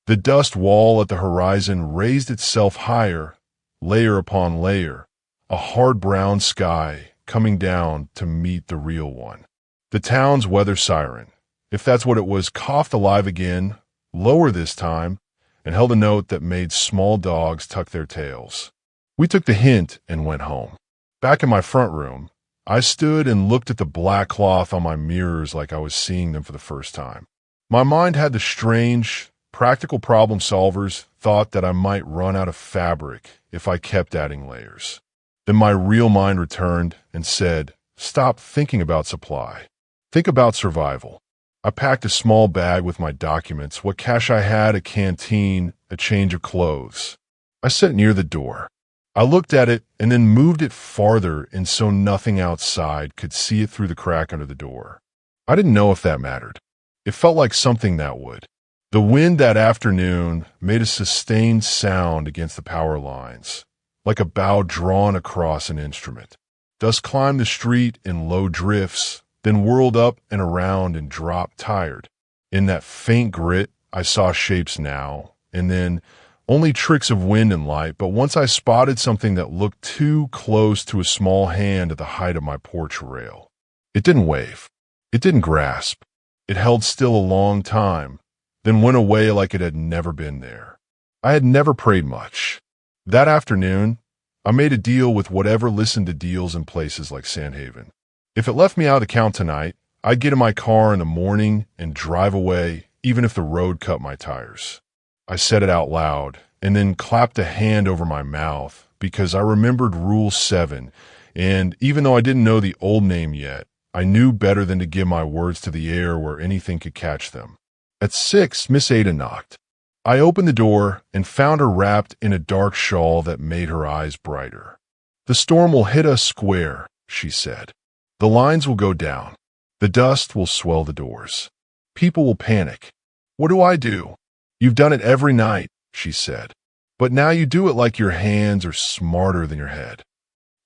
The dust wall at the horizon raised itself higher, layer upon layer, a hard brown sky coming down to meet the real one. The town's weather siren, if that's what it was, coughed alive again, lower this time, and held a note that made small dogs tuck their tails. We took the hint and went home. Back in my front room, I stood and looked at the black cloth on my mirrors like I was seeing them for the first time. My mind had the strange, practical problem solver's thought that I might run out of fabric if I kept adding layers. Then my real mind returned and said, stop thinking about supply. Think about survival. I packed a small bag with my documents, what cash I had, a canteen, a change of clothes. I set it near the door. I looked at it and then moved it farther and so nothing outside could see it through the crack under the door. I didn't know if that mattered. It felt like something that would. The wind that afternoon made a sustained sound against the power lines, like a bow drawn across an instrument. Dust climbed the street in low drifts, then whirled up and around and dropped tired. In that faint grit, I saw shapes now, and then only tricks of wind and light, but once I spotted something that looked too close to a small hand at the height of my porch rail. It didn't wave. It didn't grasp. It held still a long time, then went away like it had never been there. I had never prayed much. That afternoon, I made a deal with whatever listened to deals in places like Sandhaven. If it left me out of the count tonight, I'd get in my car in the morning and drive away, even if the road cut my tires. I said it out loud, and then clapped a hand over my mouth, because I remembered Rule 7, and even though I didn't know the old name yet, I knew better than to give my words to the air where anything could catch them. At 6, Miss Ada knocked. I opened the door and found her wrapped in a dark shawl that made her eyes brighter. "The storm will hit us square," she said. "The lines will go down. The dust will swell the doors. People will panic. What do I do? You've done it every night," she said. "But now you do it like your hands are smarter than your head."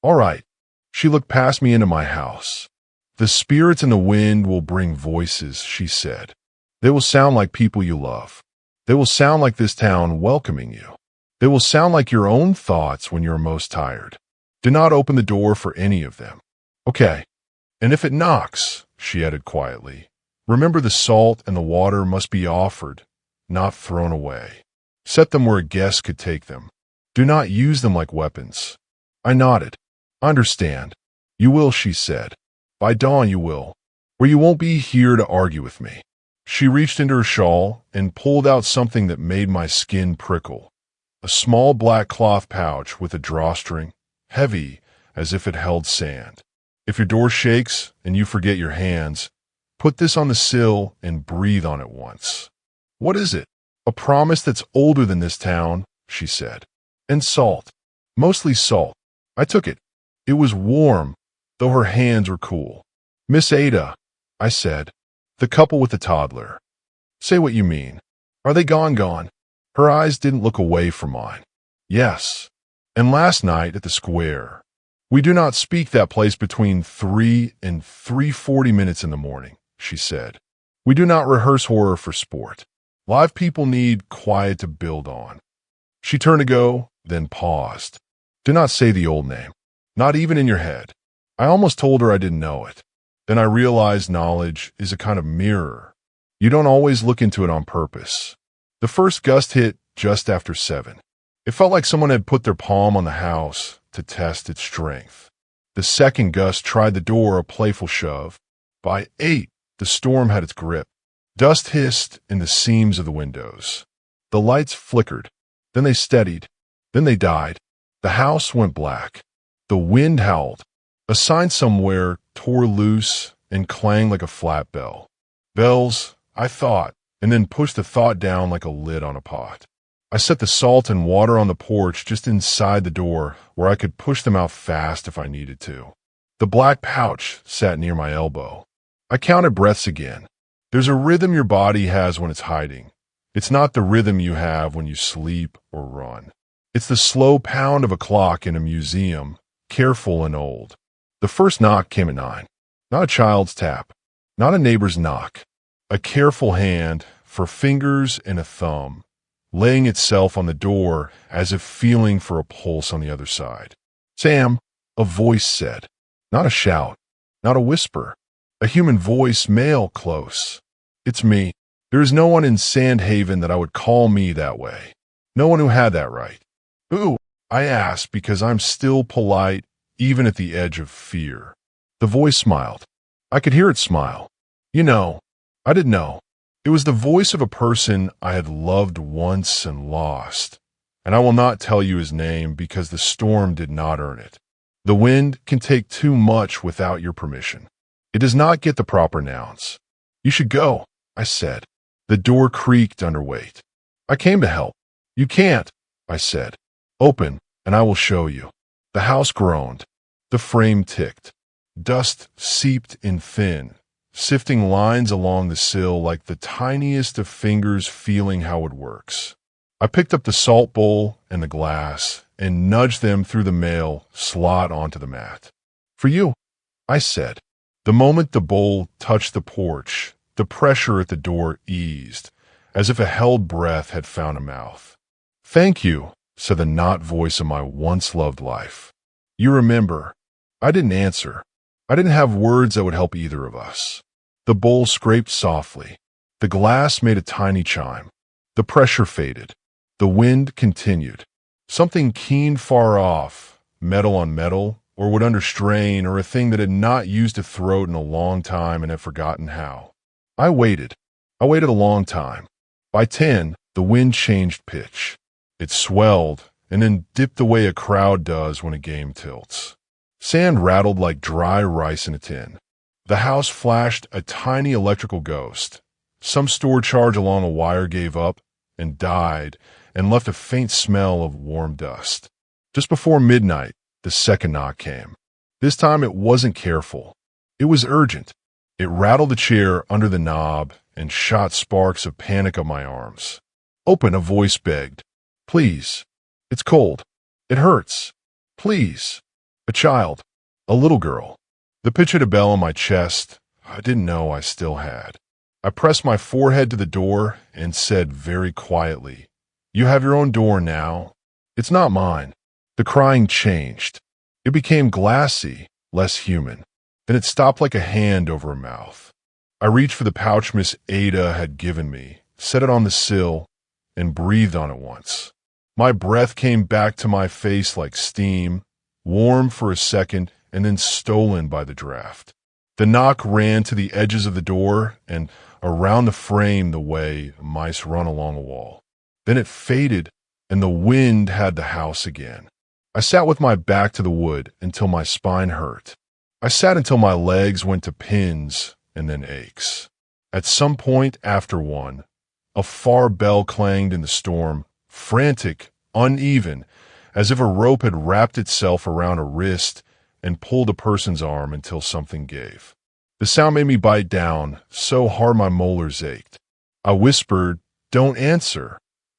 "All right." She looked past me into my house. "The spirits in the wind will bring voices," she said. "They will sound like people you love. They will sound like this town welcoming you. They will sound like your own thoughts when you're most tired. Do not open the door for any of them." "Okay. And if it knocks," she added quietly, "remember the salt and the water must be offered, not thrown away. Set them where a guest could take them. Do not use them like weapons." I nodded. "I understand." "You will," she said. "By dawn you will, or you won't be here to argue with me." She reached into her shawl and pulled out something that made my skin prickle. a small black cloth pouch with a drawstring, heavy as if it held sand. If your door shakes and you forget your hands, put this on the sill and breathe on it once. What is it? A promise that's older than this town, she said. And salt. Mostly salt. I took it. It was warm, though her hands were cool. Miss Ada, I said. The couple with the toddler. Say what you mean. Are they gone? Her eyes didn't look away from mine. Yes. And last night at the square. We do not speak that place between 3 and 3:40 minutes in the morning, she said. We do not rehearse horror for sport. Live people need quiet to build on. She turned to go, then paused. Do not say the old name. Not even in your head. I almost told her I didn't know it. Then I realized knowledge is a kind of mirror. You don't always look into it on purpose. The first gust hit just after 7. It felt like someone had put their palm on the house to test its strength. The second gust tried the door, a playful shove. By 8, the storm had its grip. Dust hissed in the seams of the windows. The lights flickered. Then they steadied. Then they died. The house went black. The wind howled. A sign somewhere tore loose and clanged like a flat bell. Bells, I thought, and then pushed the thought down like a lid on a pot. I set the salt and water on the porch just inside the door where I could push them out fast if I needed to. The black pouch sat near my elbow. I counted breaths again. There's a rhythm your body has when it's hiding. It's not the rhythm you have when you sleep or run. It's the slow pound of a clock in a museum, careful and old. The first knock came at 9. Not a child's tap. Not a neighbor's knock. A careful hand, for fingers and a thumb, laying itself on the door as if feeling for a pulse on the other side. Sam, a voice said. Not a shout. Not a whisper. A human voice, male, close. It's me. There is no one in Sandhaven that I would call me that way. No one who had that right. Who? I asked because I'm still polite, even at the edge of fear. The voice smiled. I could hear it smile. You know, I didn't know. It was the voice of a person I had loved once and lost. And I will not tell you his name because the storm did not earn it. The wind can take too much without your permission. It does not get the proper nouns. You should go, I said. The door creaked under weight. I came to help. You can't, I said. Open, and I will show you. The house groaned. The frame ticked. Dust seeped in thin, sifting lines along the sill like the tiniest of fingers feeling how it works. I picked up the salt bowl and the glass and nudged them through the mail slot onto the mat. For you, I said. The moment the bowl touched the porch, the pressure at the door eased, as if a held breath had found a mouth. Thank you, said the not voice of my once-loved life. You remember. I didn't answer. I didn't have words that would help either of us. The bowl scraped softly. The glass made a tiny chime. The pressure faded. The wind continued. Something keen far off, metal on metal, or would under strain, or a thing that had not used a throat in a long time and had forgotten how. I waited. I waited a long time. By 10, the wind changed pitch. It swelled, and then dipped the way a crowd does when a game tilts. Sand rattled like dry rice in a tin. The house flashed a tiny electrical ghost. Some store charge along a wire gave up and died and left a faint smell of warm dust. Just before midnight, the second knock came. This time it wasn't careful. It was urgent. It rattled the chair under the knob and shot sparks of panic up my arms. Open, a voice begged. Please. It's cold. It hurts. Please. A child. A little girl. The pitch hit a bell on my chest I didn't know I still had. I pressed my forehead to the door and said very quietly, You have your own door now. It's not mine. The crying changed. It became glassy, less human. Then it stopped like a hand over her mouth. I reached for the pouch Miss Ada had given me, set it on the sill, and breathed on it once. My breath came back to my face like steam, warm for a second and then stolen by the draft. The knock ran to the edges of the door and around the frame the way mice run along a wall. Then it faded and the wind had the house again. I sat with my back to the wood until my spine hurt. I sat until my legs went to pins and then aches. At some point after one, a far bell clanged in the storm, frantic, uneven, as if a rope had wrapped itself around a wrist and pulled a person's arm until something gave. The sound made me bite down so hard my molars ached. I whispered, "Don't answer,"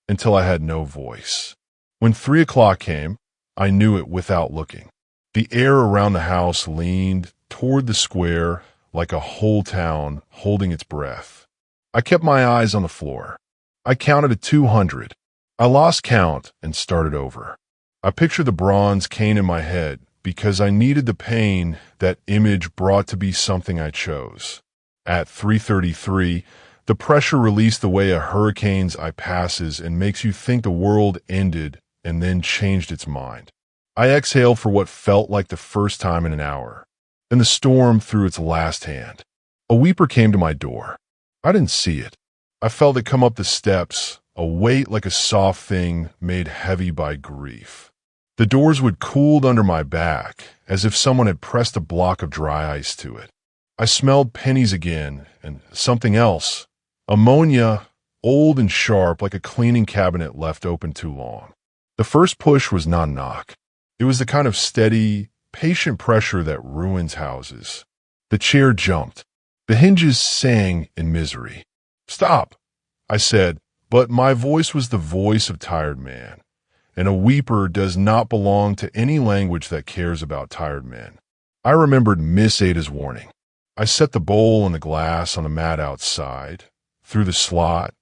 until I had no voice. When 3 o'clock came, I knew it without looking. The air around the house leaned toward the square like a whole town holding its breath. I kept my eyes on the floor. I counted to 200. I lost count and started over. I pictured the bronze cane in my head because I needed the pain that image brought to be something I chose. At 3:33, the pressure released the way a hurricane's eye passes and makes you think the world ended and then changed its mind. I exhaled for what felt like the first time in an hour. Then the storm threw its last hand. A weeper came to my door. I didn't see it. I felt it come up the steps, a weight like a soft thing made heavy by grief. The doors would cooled under my back, as if someone had pressed a block of dry ice to it. I smelled pennies again, and something else. Ammonia, old and sharp like a cleaning cabinet left open too long. The first push was not a knock. It was the kind of steady, patient pressure that ruins houses. The chair jumped. The hinges sang in misery. "Stop," I said, but my voice was the voice of tired man. And a weeper does not belong to any language that cares about tired men. I remembered Miss Ada's warning. I set the bowl and the glass on the mat outside, through the slot,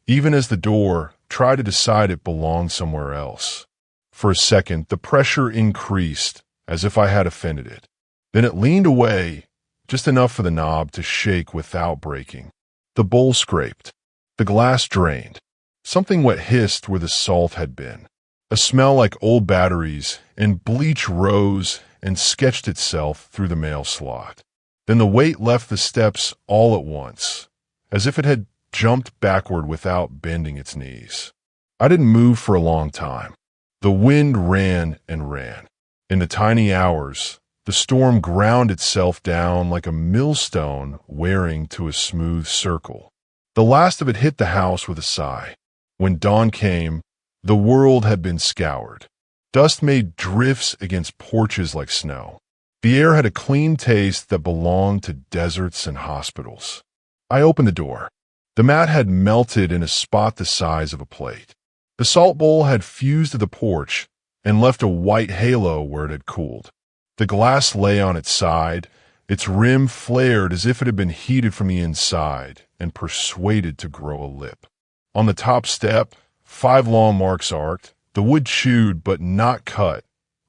even as the door tried to decide it belonged somewhere else. For a second, the pressure increased, as if I had offended it. Then it leaned away, just enough for the knob to shake without breaking. The bowl scraped. The glass drained. Something wet hissed where the salt had been. A smell like old batteries and bleach rose and sketched itself through the mail slot. Then the weight left the steps all at once, as if it had jumped backward without bending its knees. I didn't move for a long time. The wind ran and ran. In the tiny hours, the storm ground itself down like a millstone wearing to a smooth circle. The last of it hit the house with a sigh. When dawn came, the world had been scoured. Dust made drifts against porches like snow. The air had a clean taste that belonged to deserts and hospitals. I opened the door. The mat had melted in a spot the size of a plate. The salt bowl had fused to the porch and left a white halo where it had cooled. The glass lay on its side, its rim flared as if it had been heated from the inside and persuaded to grow a lip. On the top step, 5 long marks arced, the wood chewed but not cut,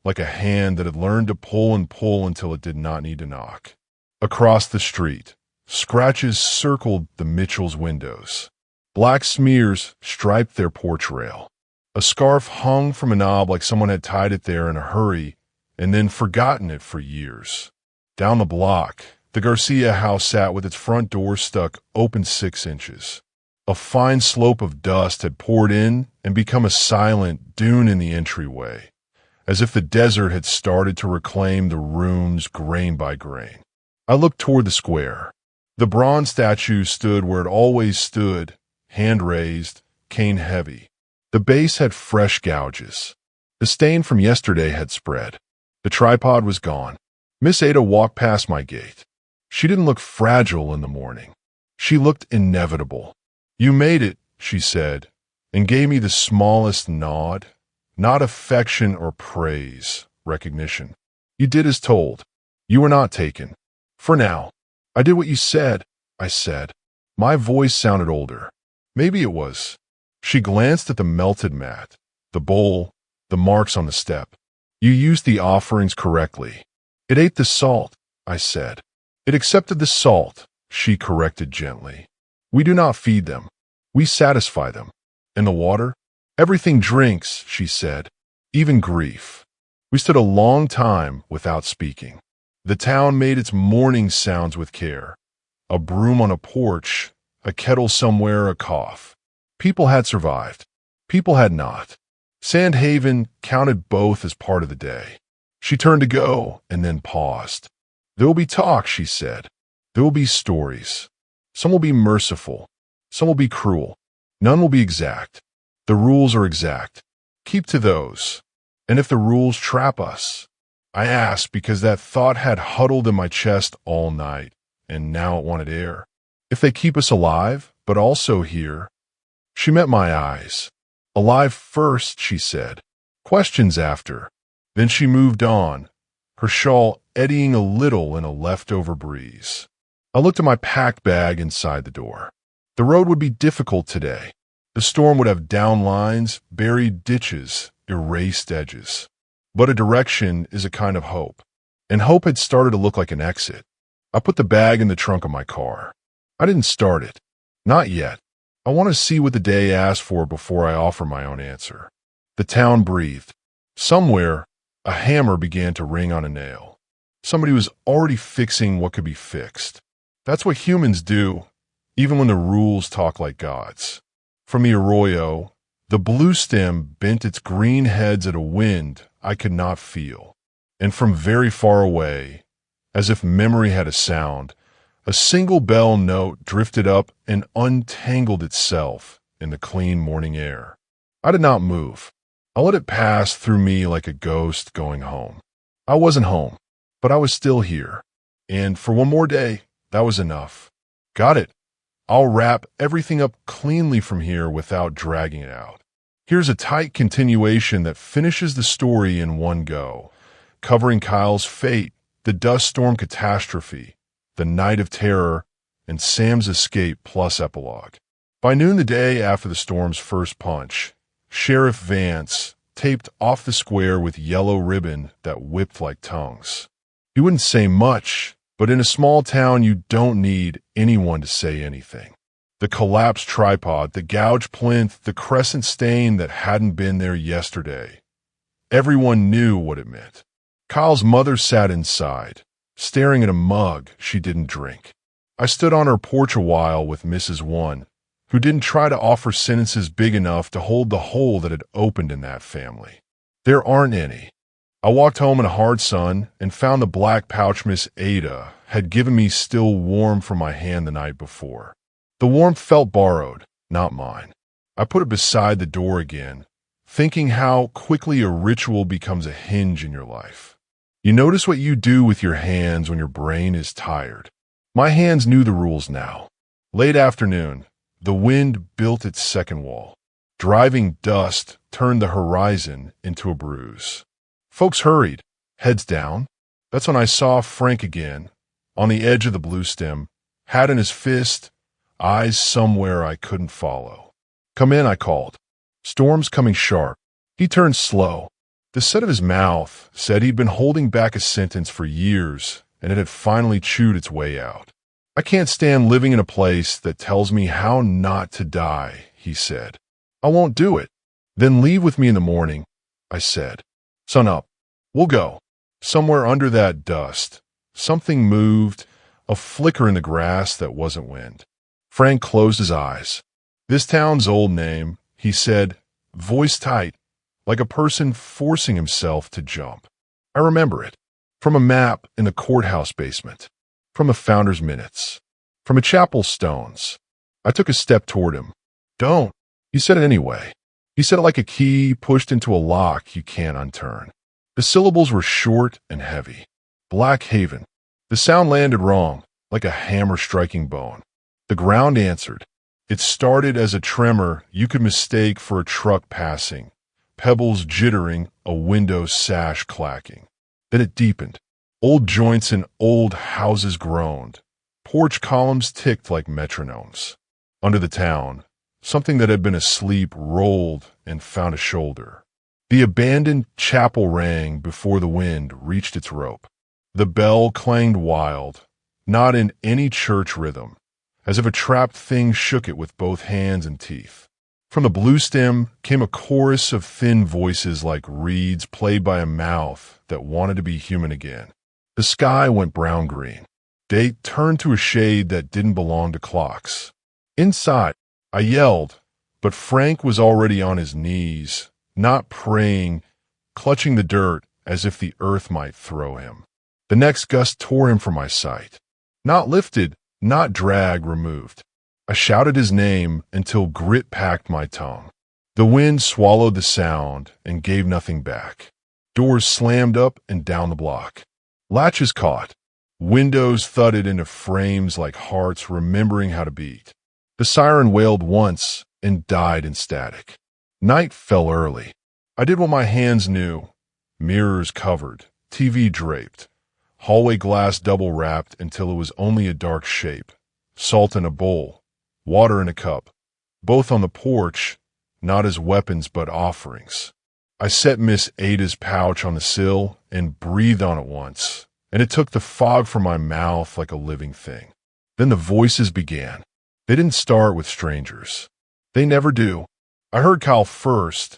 like a hand that had learned to pull and pull until it did not need to knock. Across the street, scratches circled the Mitchells' windows. Black smears striped their porch rail. A scarf hung from a knob like someone had tied it there in a hurry and then forgotten it for years. Down the block, the Garcia house sat with its front door stuck open 6 inches. A fine slope of dust had poured in and become a silent dune in the entryway, as if the desert had started to reclaim the rooms grain by grain. I looked toward the square. The bronze statue stood where it always stood, hand raised, cane heavy. The base had fresh gouges. The stain from yesterday had spread. The tripod was gone. Miss Ada walked past my gate. She didn't look fragile in the morning. She looked inevitable. "You made it," she said, and gave me the smallest nod, not affection or praise, recognition. "You did as told. You were not taken. For now." "I did what you said," I said. My voice sounded older. Maybe it was. She glanced at the melted mat, the bowl, the marks on the step. "You used the offerings correctly." "It ate the salt," I said. "It accepted the salt," she corrected gently. "We do not feed them. We satisfy them." "And the water?" "Everything drinks," she said, "even grief." We stood a long time without speaking. The town made its morning sounds with care. A broom on a porch, a kettle somewhere, a cough. People had survived. People had not. Sandhaven counted both as part of the day. She turned to go and then paused. There will be talk, she said. There will be stories. Some will be merciful. Some will be cruel. None will be exact. The rules are exact. Keep to those. And if the rules trap us? I asked because that thought had huddled in my chest all night, and now it wanted air. If they keep us alive, but also here. She met my eyes. Alive first, she said. Questions after. Then she moved on, her shawl eddying a little in a leftover breeze. I looked at my packed bag inside the door. The road would be difficult today. The storm would have down lines, buried ditches, erased edges. But a direction is a kind of hope. And hope had started to look like an exit. I put the bag in the trunk of my car. I didn't start it. Not yet. I want to see what the day asks for before I offer my own answer. The town breathed. Somewhere, a hammer began to ring on a nail. Somebody was already fixing what could be fixed. That's what humans do, even when the rules talk like gods. From the arroyo, the blue stem bent its green heads at a wind I could not feel. And from very far away, as if memory had a sound, a single bell note drifted up and untangled itself in the clean morning air. I did not move. I let it pass through me like a ghost going home. I wasn't home, but I was still here. And for one more day, that was enough. Got it. I'll wrap everything up cleanly from here without dragging it out. Here's a tight continuation that finishes the story in one go, covering Kyle's fate, the dust storm catastrophe, the night of terror, and Sam's escape plus epilogue. By noon the day after the storm's first punch, Sheriff Vance taped off the square with yellow ribbon that whipped like tongues. He wouldn't say much, but in a small town you don't need anyone to say anything. The collapsed tripod, the gouged plinth, the crescent stain that hadn't been there yesterday. Everyone knew what it meant. Kyle's mother sat inside, staring at a mug she didn't drink. I stood on her porch a while with Mrs. One, who didn't try to offer sentences big enough to hold the hole that had opened in that family. There aren't any. I walked home in a hard sun and found the black pouch Miss Ada had given me still warm from my hand the night before. The warmth felt borrowed, not mine. I put it beside the door again, thinking how quickly a ritual becomes a hinge in your life. You notice what you do with your hands when your brain is tired. My hands knew the rules now. Late afternoon, the wind built its second wall. Driving dust turned the horizon into a bruise. Folks hurried, heads down. That's when I saw Frank again, on the edge of the blue stem, hat in his fist, eyes somewhere I couldn't follow. Come in, I called. Storm's coming sharp. He turned slow. The set of his mouth said he'd been holding back a sentence for years, and it had finally chewed its way out. I can't stand living in a place that tells me how not to die, he said. I won't do it. Then leave with me in the morning, I said. Sun up. We'll go. Somewhere under that dust, something moved, a flicker in the grass that wasn't wind. Frank closed his eyes. This town's old name, he said, voice tight, like a person forcing himself to jump. I remember it. From a map in the courthouse basement. From a founder's minutes. From a chapel stones. I took a step toward him. Don't. He said it anyway. He said it like a key pushed into a lock you can't unturn. The syllables were short and heavy. Black Haven. The sound landed wrong, like a hammer striking bone. The ground answered. It started as a tremor you could mistake for a truck passing, pebbles jittering, a window sash clacking. Then it deepened. Old joints in old houses groaned. Porch columns ticked like metronomes. Under the town, something that had been asleep rolled and found a shoulder. The abandoned chapel rang before the wind reached its rope. The bell clanged wild, not in any church rhythm, as if a trapped thing shook it with both hands and teeth. From the blue stem came a chorus of thin voices like reeds played by a mouth that wanted to be human again. The sky went brown-green. Day turned to a shade that didn't belong to clocks. Inside, I yelled, but Frank was already on his knees, not praying, clutching the dirt as if the earth might throw him. The next gust tore him from my sight. Not lifted, not dragged, removed. I shouted his name until grit packed my tongue. The wind swallowed the sound and gave nothing back. Doors slammed up and down the block. Latches caught. Windows thudded into frames like hearts remembering how to beat. The siren wailed once and died in static. Night fell early. I did what my hands knew. Mirrors covered, TV draped, hallway glass double wrapped until it was only a dark shape. Salt in a bowl, water in a cup, both on the porch, not as weapons but offerings. I set Miss Ada's pouch on the sill and breathed on it once, and it took the fog from my mouth like a living thing. Then the voices began. They didn't start with strangers. They never do. I heard Kyle first,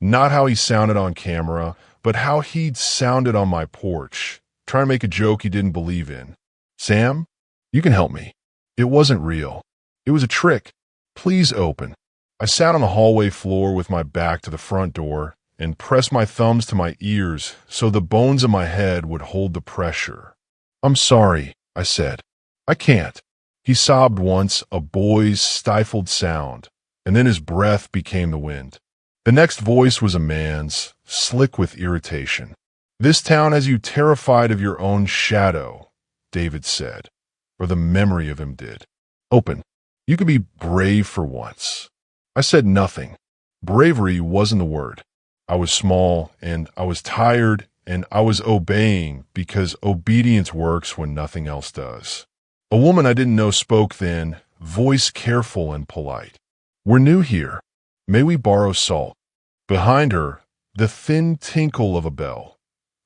not how he sounded on camera, but how he'd sounded on my porch, trying to make a joke he didn't believe in. "Sam, you can help me. It wasn't real. It was a trick. Please open." I sat on the hallway floor with my back to the front door and pressed my thumbs to my ears so the bones of my head would hold the pressure. "I'm sorry," I said. "I can't." He sobbed once, a boy's stifled sound, and then his breath became the wind. The next voice was a man's, slick with irritation. "This town has you terrified of your own shadow," David said, or the memory of him did. "Open. You can be brave for once." I said nothing. Bravery wasn't the word. I was small, and I was tired, and I was obeying because obedience works when nothing else does. A woman I didn't know spoke then, voice careful and polite. "We're new here. May we borrow salt?" Behind her, the thin tinkle of a bell.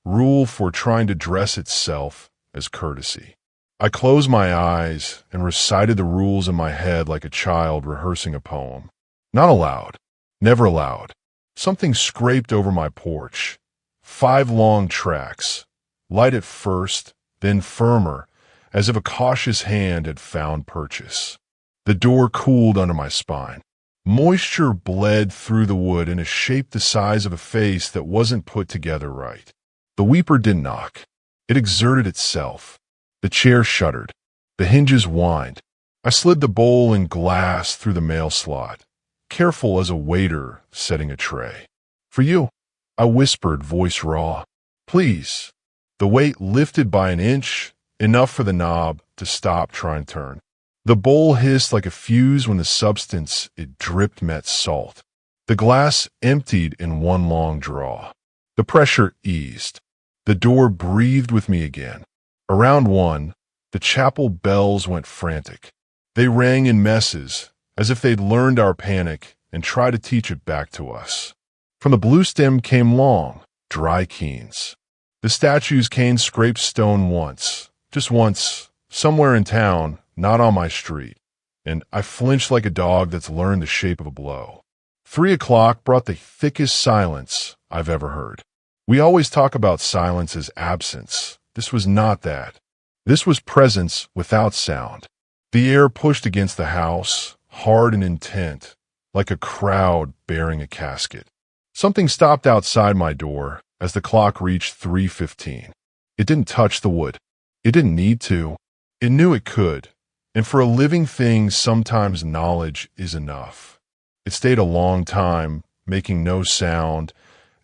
Rule for trying to dress itself as courtesy. I closed my eyes and recited the rules in my head like a child rehearsing a poem. Not aloud. Never aloud. Something scraped over my porch. 5 long tracks. Light at first, then firmer, as if a cautious hand had found purchase. The door cooled under my spine. Moisture bled through the wood in a shape the size of a face that wasn't put together right. The weeper didn't knock. It exerted itself. The chair shuddered. The hinges whined. I slid the bowl and glass through the mail slot, careful as a waiter setting a tray. "For you," I whispered, voice raw. "Please." The weight lifted by an inch, enough for the knob to stop trying to turn. The bowl hissed like a fuse when the substance it dripped met salt. The glass emptied in one long draw. The pressure eased. The door breathed with me again. Around 1, the chapel bells went frantic. They rang in messes, as if they'd learned our panic and tried to teach it back to us. From the blue stem came long, dry keens. The statue's cane scraped stone once, just once, somewhere in town, not on my street, and I flinched like a dog that's learned the shape of a blow. 3 o'clock brought the thickest silence I've ever heard. We always talk about silence as absence. This was not that. This was presence without sound. The air pushed against the house, hard and intent, like a crowd bearing a casket. Something stopped outside my door as the clock reached 3:15. It didn't touch the wood. It didn't need to. It knew it could. And for a living thing, sometimes knowledge is enough. It stayed a long time, making no sound,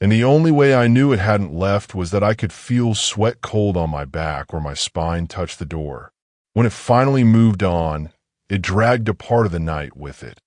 and the only way I knew it hadn't left was that I could feel sweat cold on my back where my spine touched the door. When it finally moved on, it dragged a part of the night with it.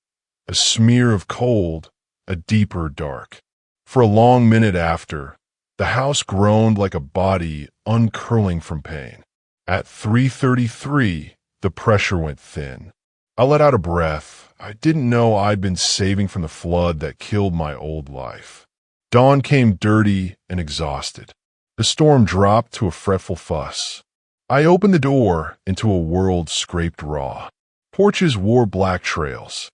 A smear of cold, a deeper dark. For a long minute after, the house groaned like a body uncurling from pain. At 3:33, the pressure went thin. I let out a breath. I didn't know I'd been saving from the flood that killed my old life. Dawn came dirty and exhausted. The storm dropped to a fretful fuss. I opened the door into a world scraped raw. Porches wore black trails.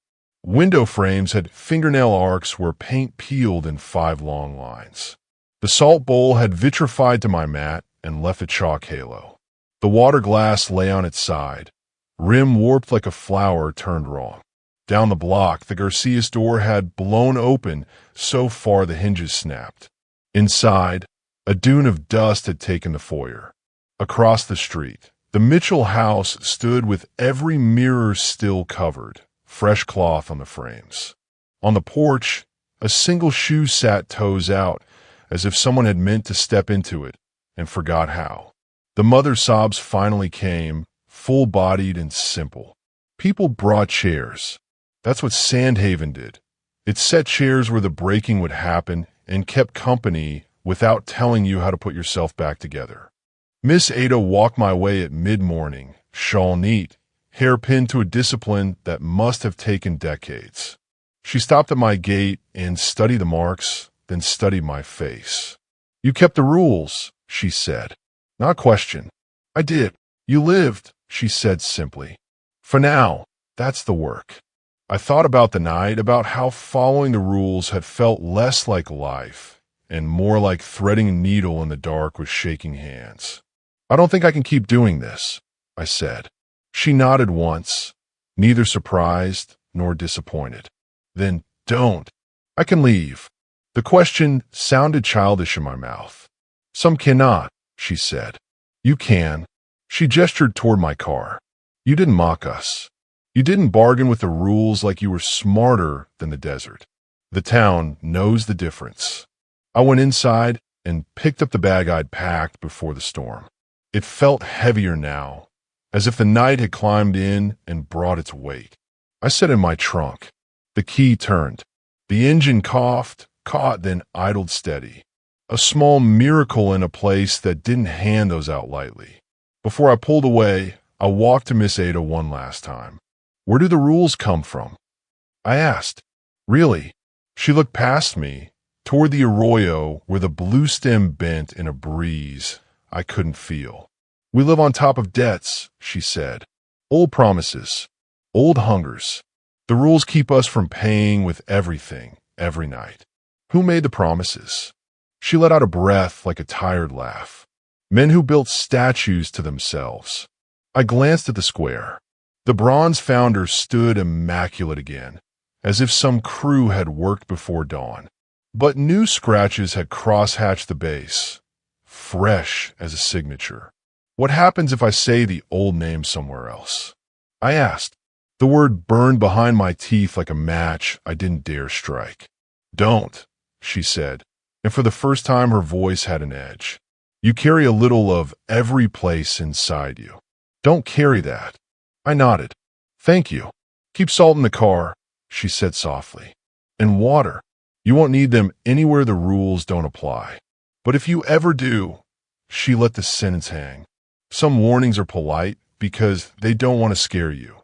Window frames had fingernail arcs where paint peeled in 5 long lines. The salt bowl had vitrified to my mat and left a chalk halo. The water glass lay on its side, rim warped like a flower turned wrong. Down the block, the Garcias door had blown open so far the hinges snapped. Inside, a dune of dust had taken the foyer. Across the street, the Mitchell house stood with every mirror still covered, fresh cloth on the frames. On the porch, a single shoe sat toes out, as if someone had meant to step into it and forgot how. The mother's sobs finally came, full-bodied and simple. People brought chairs. That's what Sandhaven did. It set chairs where the breaking would happen and kept company without telling you how to put yourself back together. Miss Ada walked my way at mid-morning, shawl neat, hair pinned to a discipline that must have taken decades. She stopped at my gate and studied the marks, then studied my face. "You kept the rules," she said. Not a question. "I did. You lived," she said simply. "For now, that's the work." I thought about the night, about how following the rules had felt less like life and more like threading a needle in the dark with shaking hands. "I don't think I can keep doing this," I said. She nodded once, neither surprised nor disappointed. "Then don't. I can leave." The question sounded childish in my mouth. "Some cannot," she said. "You can." She gestured toward my car. "You didn't mock us. You didn't bargain with the rules like you were smarter than the desert. The town knows the difference." I went inside and picked up the bag I'd packed before the storm. It felt heavier now, as if the night had climbed in and brought its weight. I set in my trunk. The key turned. The engine coughed, caught, then idled steady. A small miracle in a place that didn't hand those out lightly. Before I pulled away, I walked to Miss Ada one last time. "Where do the rules come from?" I asked. "Really?" She looked past me, toward the arroyo where the blue stem bent in a breeze I couldn't feel. "We live on top of debts," she said. "Old promises, old hungers. The rules keep us from paying with everything, every night." "Who made the promises?" She let out a breath like a tired laugh. "Men who built statues to themselves." I glanced at the square. The bronze founder stood immaculate again, as if some crew had worked before dawn. But new scratches had cross-hatched the base, fresh as a signature. "What happens if I say the old name somewhere else?" I asked. The word burned behind my teeth like a match I didn't dare strike. "Don't," she said, and for the first time her voice had an edge. "You carry a little of every place inside you. Don't carry that." I nodded. "Thank you. Keep salt in the car," she said softly. "And water. You won't need them anywhere the rules don't apply. But if you ever do," she let the sentence hang. "Some warnings are polite because they don't want to scare you.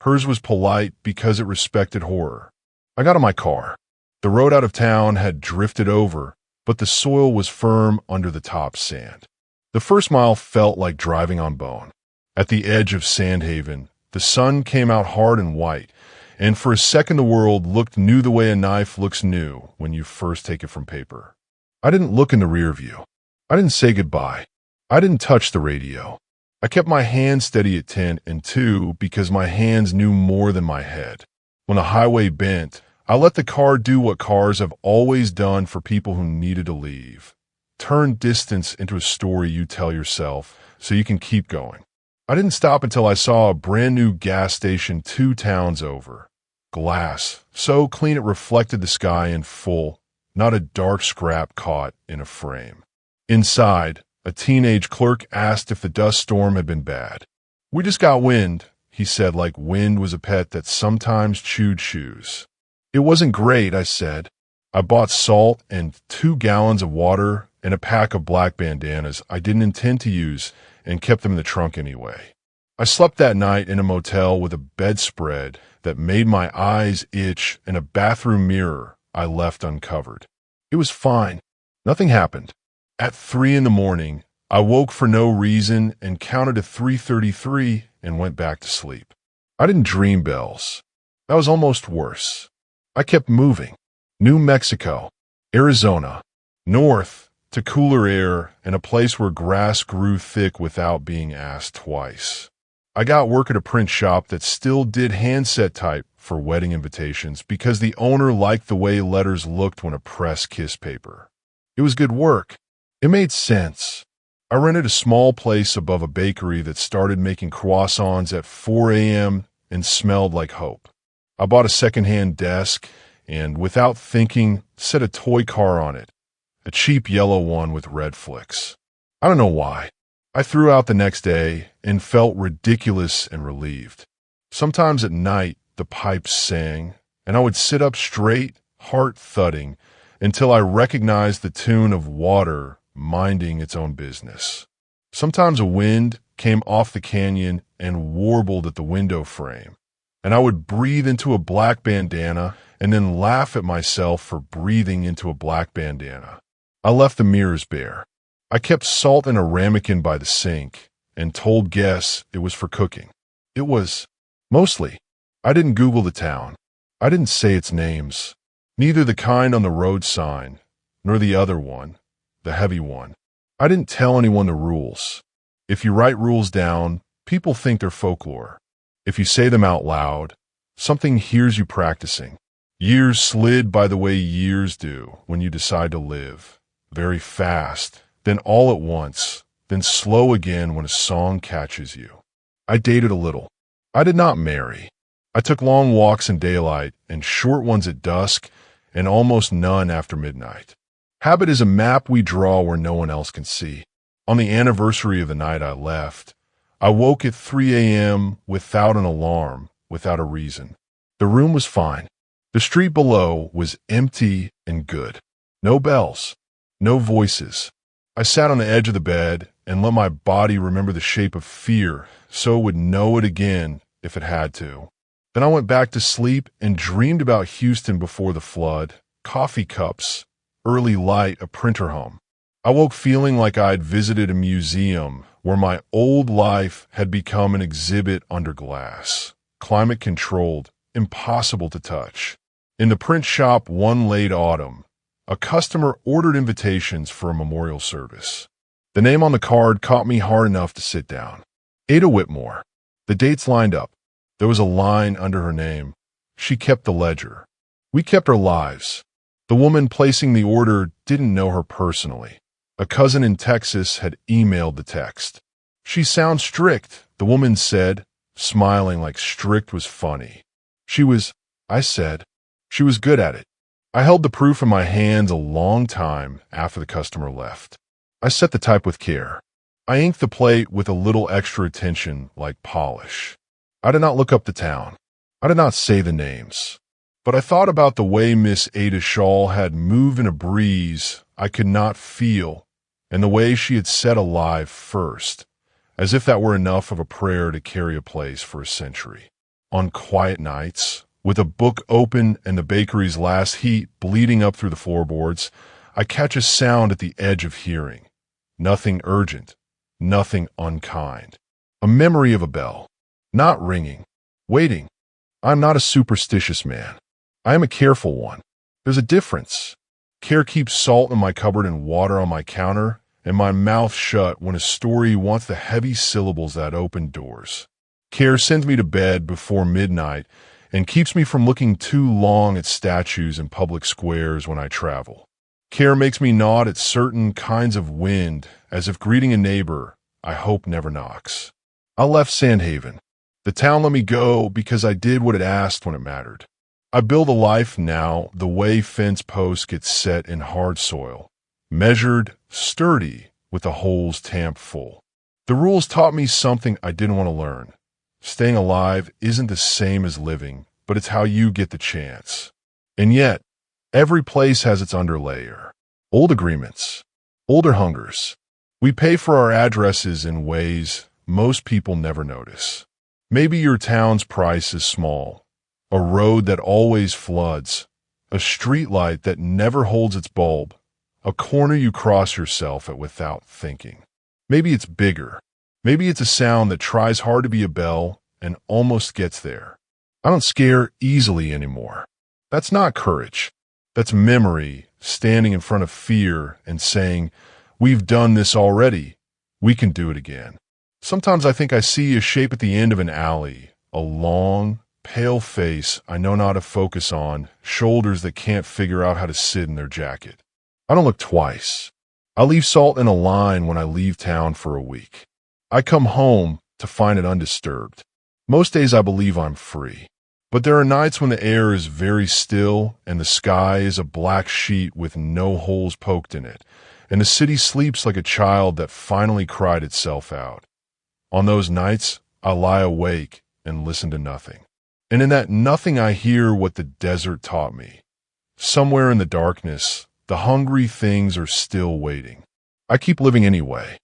Hers was polite because it respected horror." I got in my car. The road out of town had drifted over, but the soil was firm under the top sand. The first mile felt like driving on bone. At the edge of Sandhaven, the sun came out hard and white, and for a second the world looked new the way a knife looks new when you first take it from paper. I didn't look in the rear view. I didn't say goodbye. I didn't touch the radio. I kept my hand steady at 10 and 2 because my hands knew more than my head. When the highway bent, I let the car do what cars have always done for people who needed to leave. Turn distance into a story you tell yourself so you can keep going. I didn't stop until I saw a brand new gas station 2 towns over. Glass, so clean it reflected the sky in full, not a dark scrap caught in a frame. Inside, a teenage clerk asked if the dust storm had been bad. "We just got wind," he said, like wind was a pet that sometimes chewed shoes. "It wasn't great," I said. I bought salt and 2 gallons of water and a pack of black bandanas I didn't intend to use and kept them in the trunk anyway. I slept that night in a motel with a bedspread that made my eyes itch and a bathroom mirror I left uncovered. It was fine. Nothing happened. At 3 in the morning, I woke for no reason and counted to 3:33 and went back to sleep. I didn't dream bells. That was almost worse. I kept moving. New Mexico, Arizona, north, to cooler air and a place where grass grew thick without being asked twice. I got work at a print shop that still did handset type for wedding invitations because the owner liked the way letters looked when a press kissed paper. It was good work. It made sense. I rented a small place above a bakery that started making croissants at 4 a.m. and smelled like hope. I bought a secondhand desk and, without thinking, set a toy car on it, a cheap yellow one with red flicks. I don't know why. I threw out the next day and felt ridiculous and relieved. Sometimes at night, the pipes sang, and I would sit up straight, heart thudding, until I recognized the tune of water minding its own business. Sometimes a wind came off the canyon and warbled at the window frame, and I would breathe into a black bandana and then laugh at myself for breathing into a black bandana. I left the mirrors bare. I kept salt in a ramekin by the sink and told guests it was for cooking. It was, mostly. I didn't Google the town. I didn't say its names. Neither the kind on the road sign, nor the other one, the heavy one. I didn't tell anyone the rules. If you write rules down, people think they're folklore. If you say them out loud, something hears you practicing. Years slid by the way years do when you decide to live. Very fast, then all at once, then slow again when a song catches you. I dated a little. I did not marry. I took long walks in daylight and short ones at dusk and almost none after midnight. Habit is a map we draw where no one else can see. On the anniversary of the night I left, I woke at 3 a.m. without an alarm, without a reason. The room was fine. The street below was empty and good. No bells, no voices. I sat on the edge of the bed and let my body remember the shape of fear so it would know it again if it had to. Then I went back to sleep and dreamed about Houston before the flood, coffee cups, early light, a printer home. I woke feeling like I'd visited a museum where my old life had become an exhibit under glass, climate-controlled, impossible to touch. In the print shop one late autumn, a customer ordered invitations for a memorial service. The name on the card caught me hard enough to sit down. Ada Whitmore. The dates lined up. There was a line under her name. She kept the ledger. We kept our lives. The woman placing the order didn't know her personally. A cousin in Texas had emailed the text. "She sounds strict," the woman said, smiling like strict was funny. I said. She was good at it. I held the proof in my hands a long time after the customer left. I set the type with care. I inked the plate with a little extra attention, like polish. I did not look up the town. I did not say the names. But I thought about the way Miss Ada Shaw had moved in a breeze I could not feel, and the way she had said alive first, as if that were enough of a prayer to carry a place for a century. On quiet nights, with a book open and the bakery's last heat bleeding up through the floorboards, I catch a sound at the edge of hearing. Nothing urgent, nothing unkind. A memory of a bell. Not ringing. Waiting. I'm not a superstitious man. I am a careful one. There's a difference. Care keeps salt in my cupboard and water on my counter, and my mouth shut when a story wants the heavy syllables that open doors. Care sends me to bed before midnight and keeps me from looking too long at statues in public squares when I travel. Care makes me nod at certain kinds of wind as if greeting a neighbor I hope never knocks. I left Sandhaven. The town let me go because I did what it asked when it mattered. I build a life now the way fence posts get set in hard soil, measured, sturdy, with the holes tamped full. The rules taught me something I didn't want to learn. Staying alive isn't the same as living, but it's how you get the chance. And yet, every place has its underlayer. Old agreements, older hungers. We pay for our addresses in ways most people never notice. Maybe your town's price is small. A road that always floods. A streetlight that never holds its bulb. A corner you cross yourself at without thinking. Maybe it's bigger. Maybe it's a sound that tries hard to be a bell and almost gets there. I don't scare easily anymore. That's not courage. That's memory standing in front of fear and saying, "We've done this already. We can do it again." Sometimes I think I see a shape at the end of an alley, a long, pale face I know not to focus on, shoulders that can't figure out how to sit in their jacket. I don't look twice. I leave salt in a line when I leave town for a week. I come home to find it undisturbed. Most days I believe I'm free. But there are nights when the air is very still and the sky is a black sheet with no holes poked in it, and the city sleeps like a child that finally cried itself out. On those nights, I lie awake and listen to nothing. And in that nothing I hear what the desert taught me. Somewhere in the darkness, the hungry things are still waiting. I keep living anyway.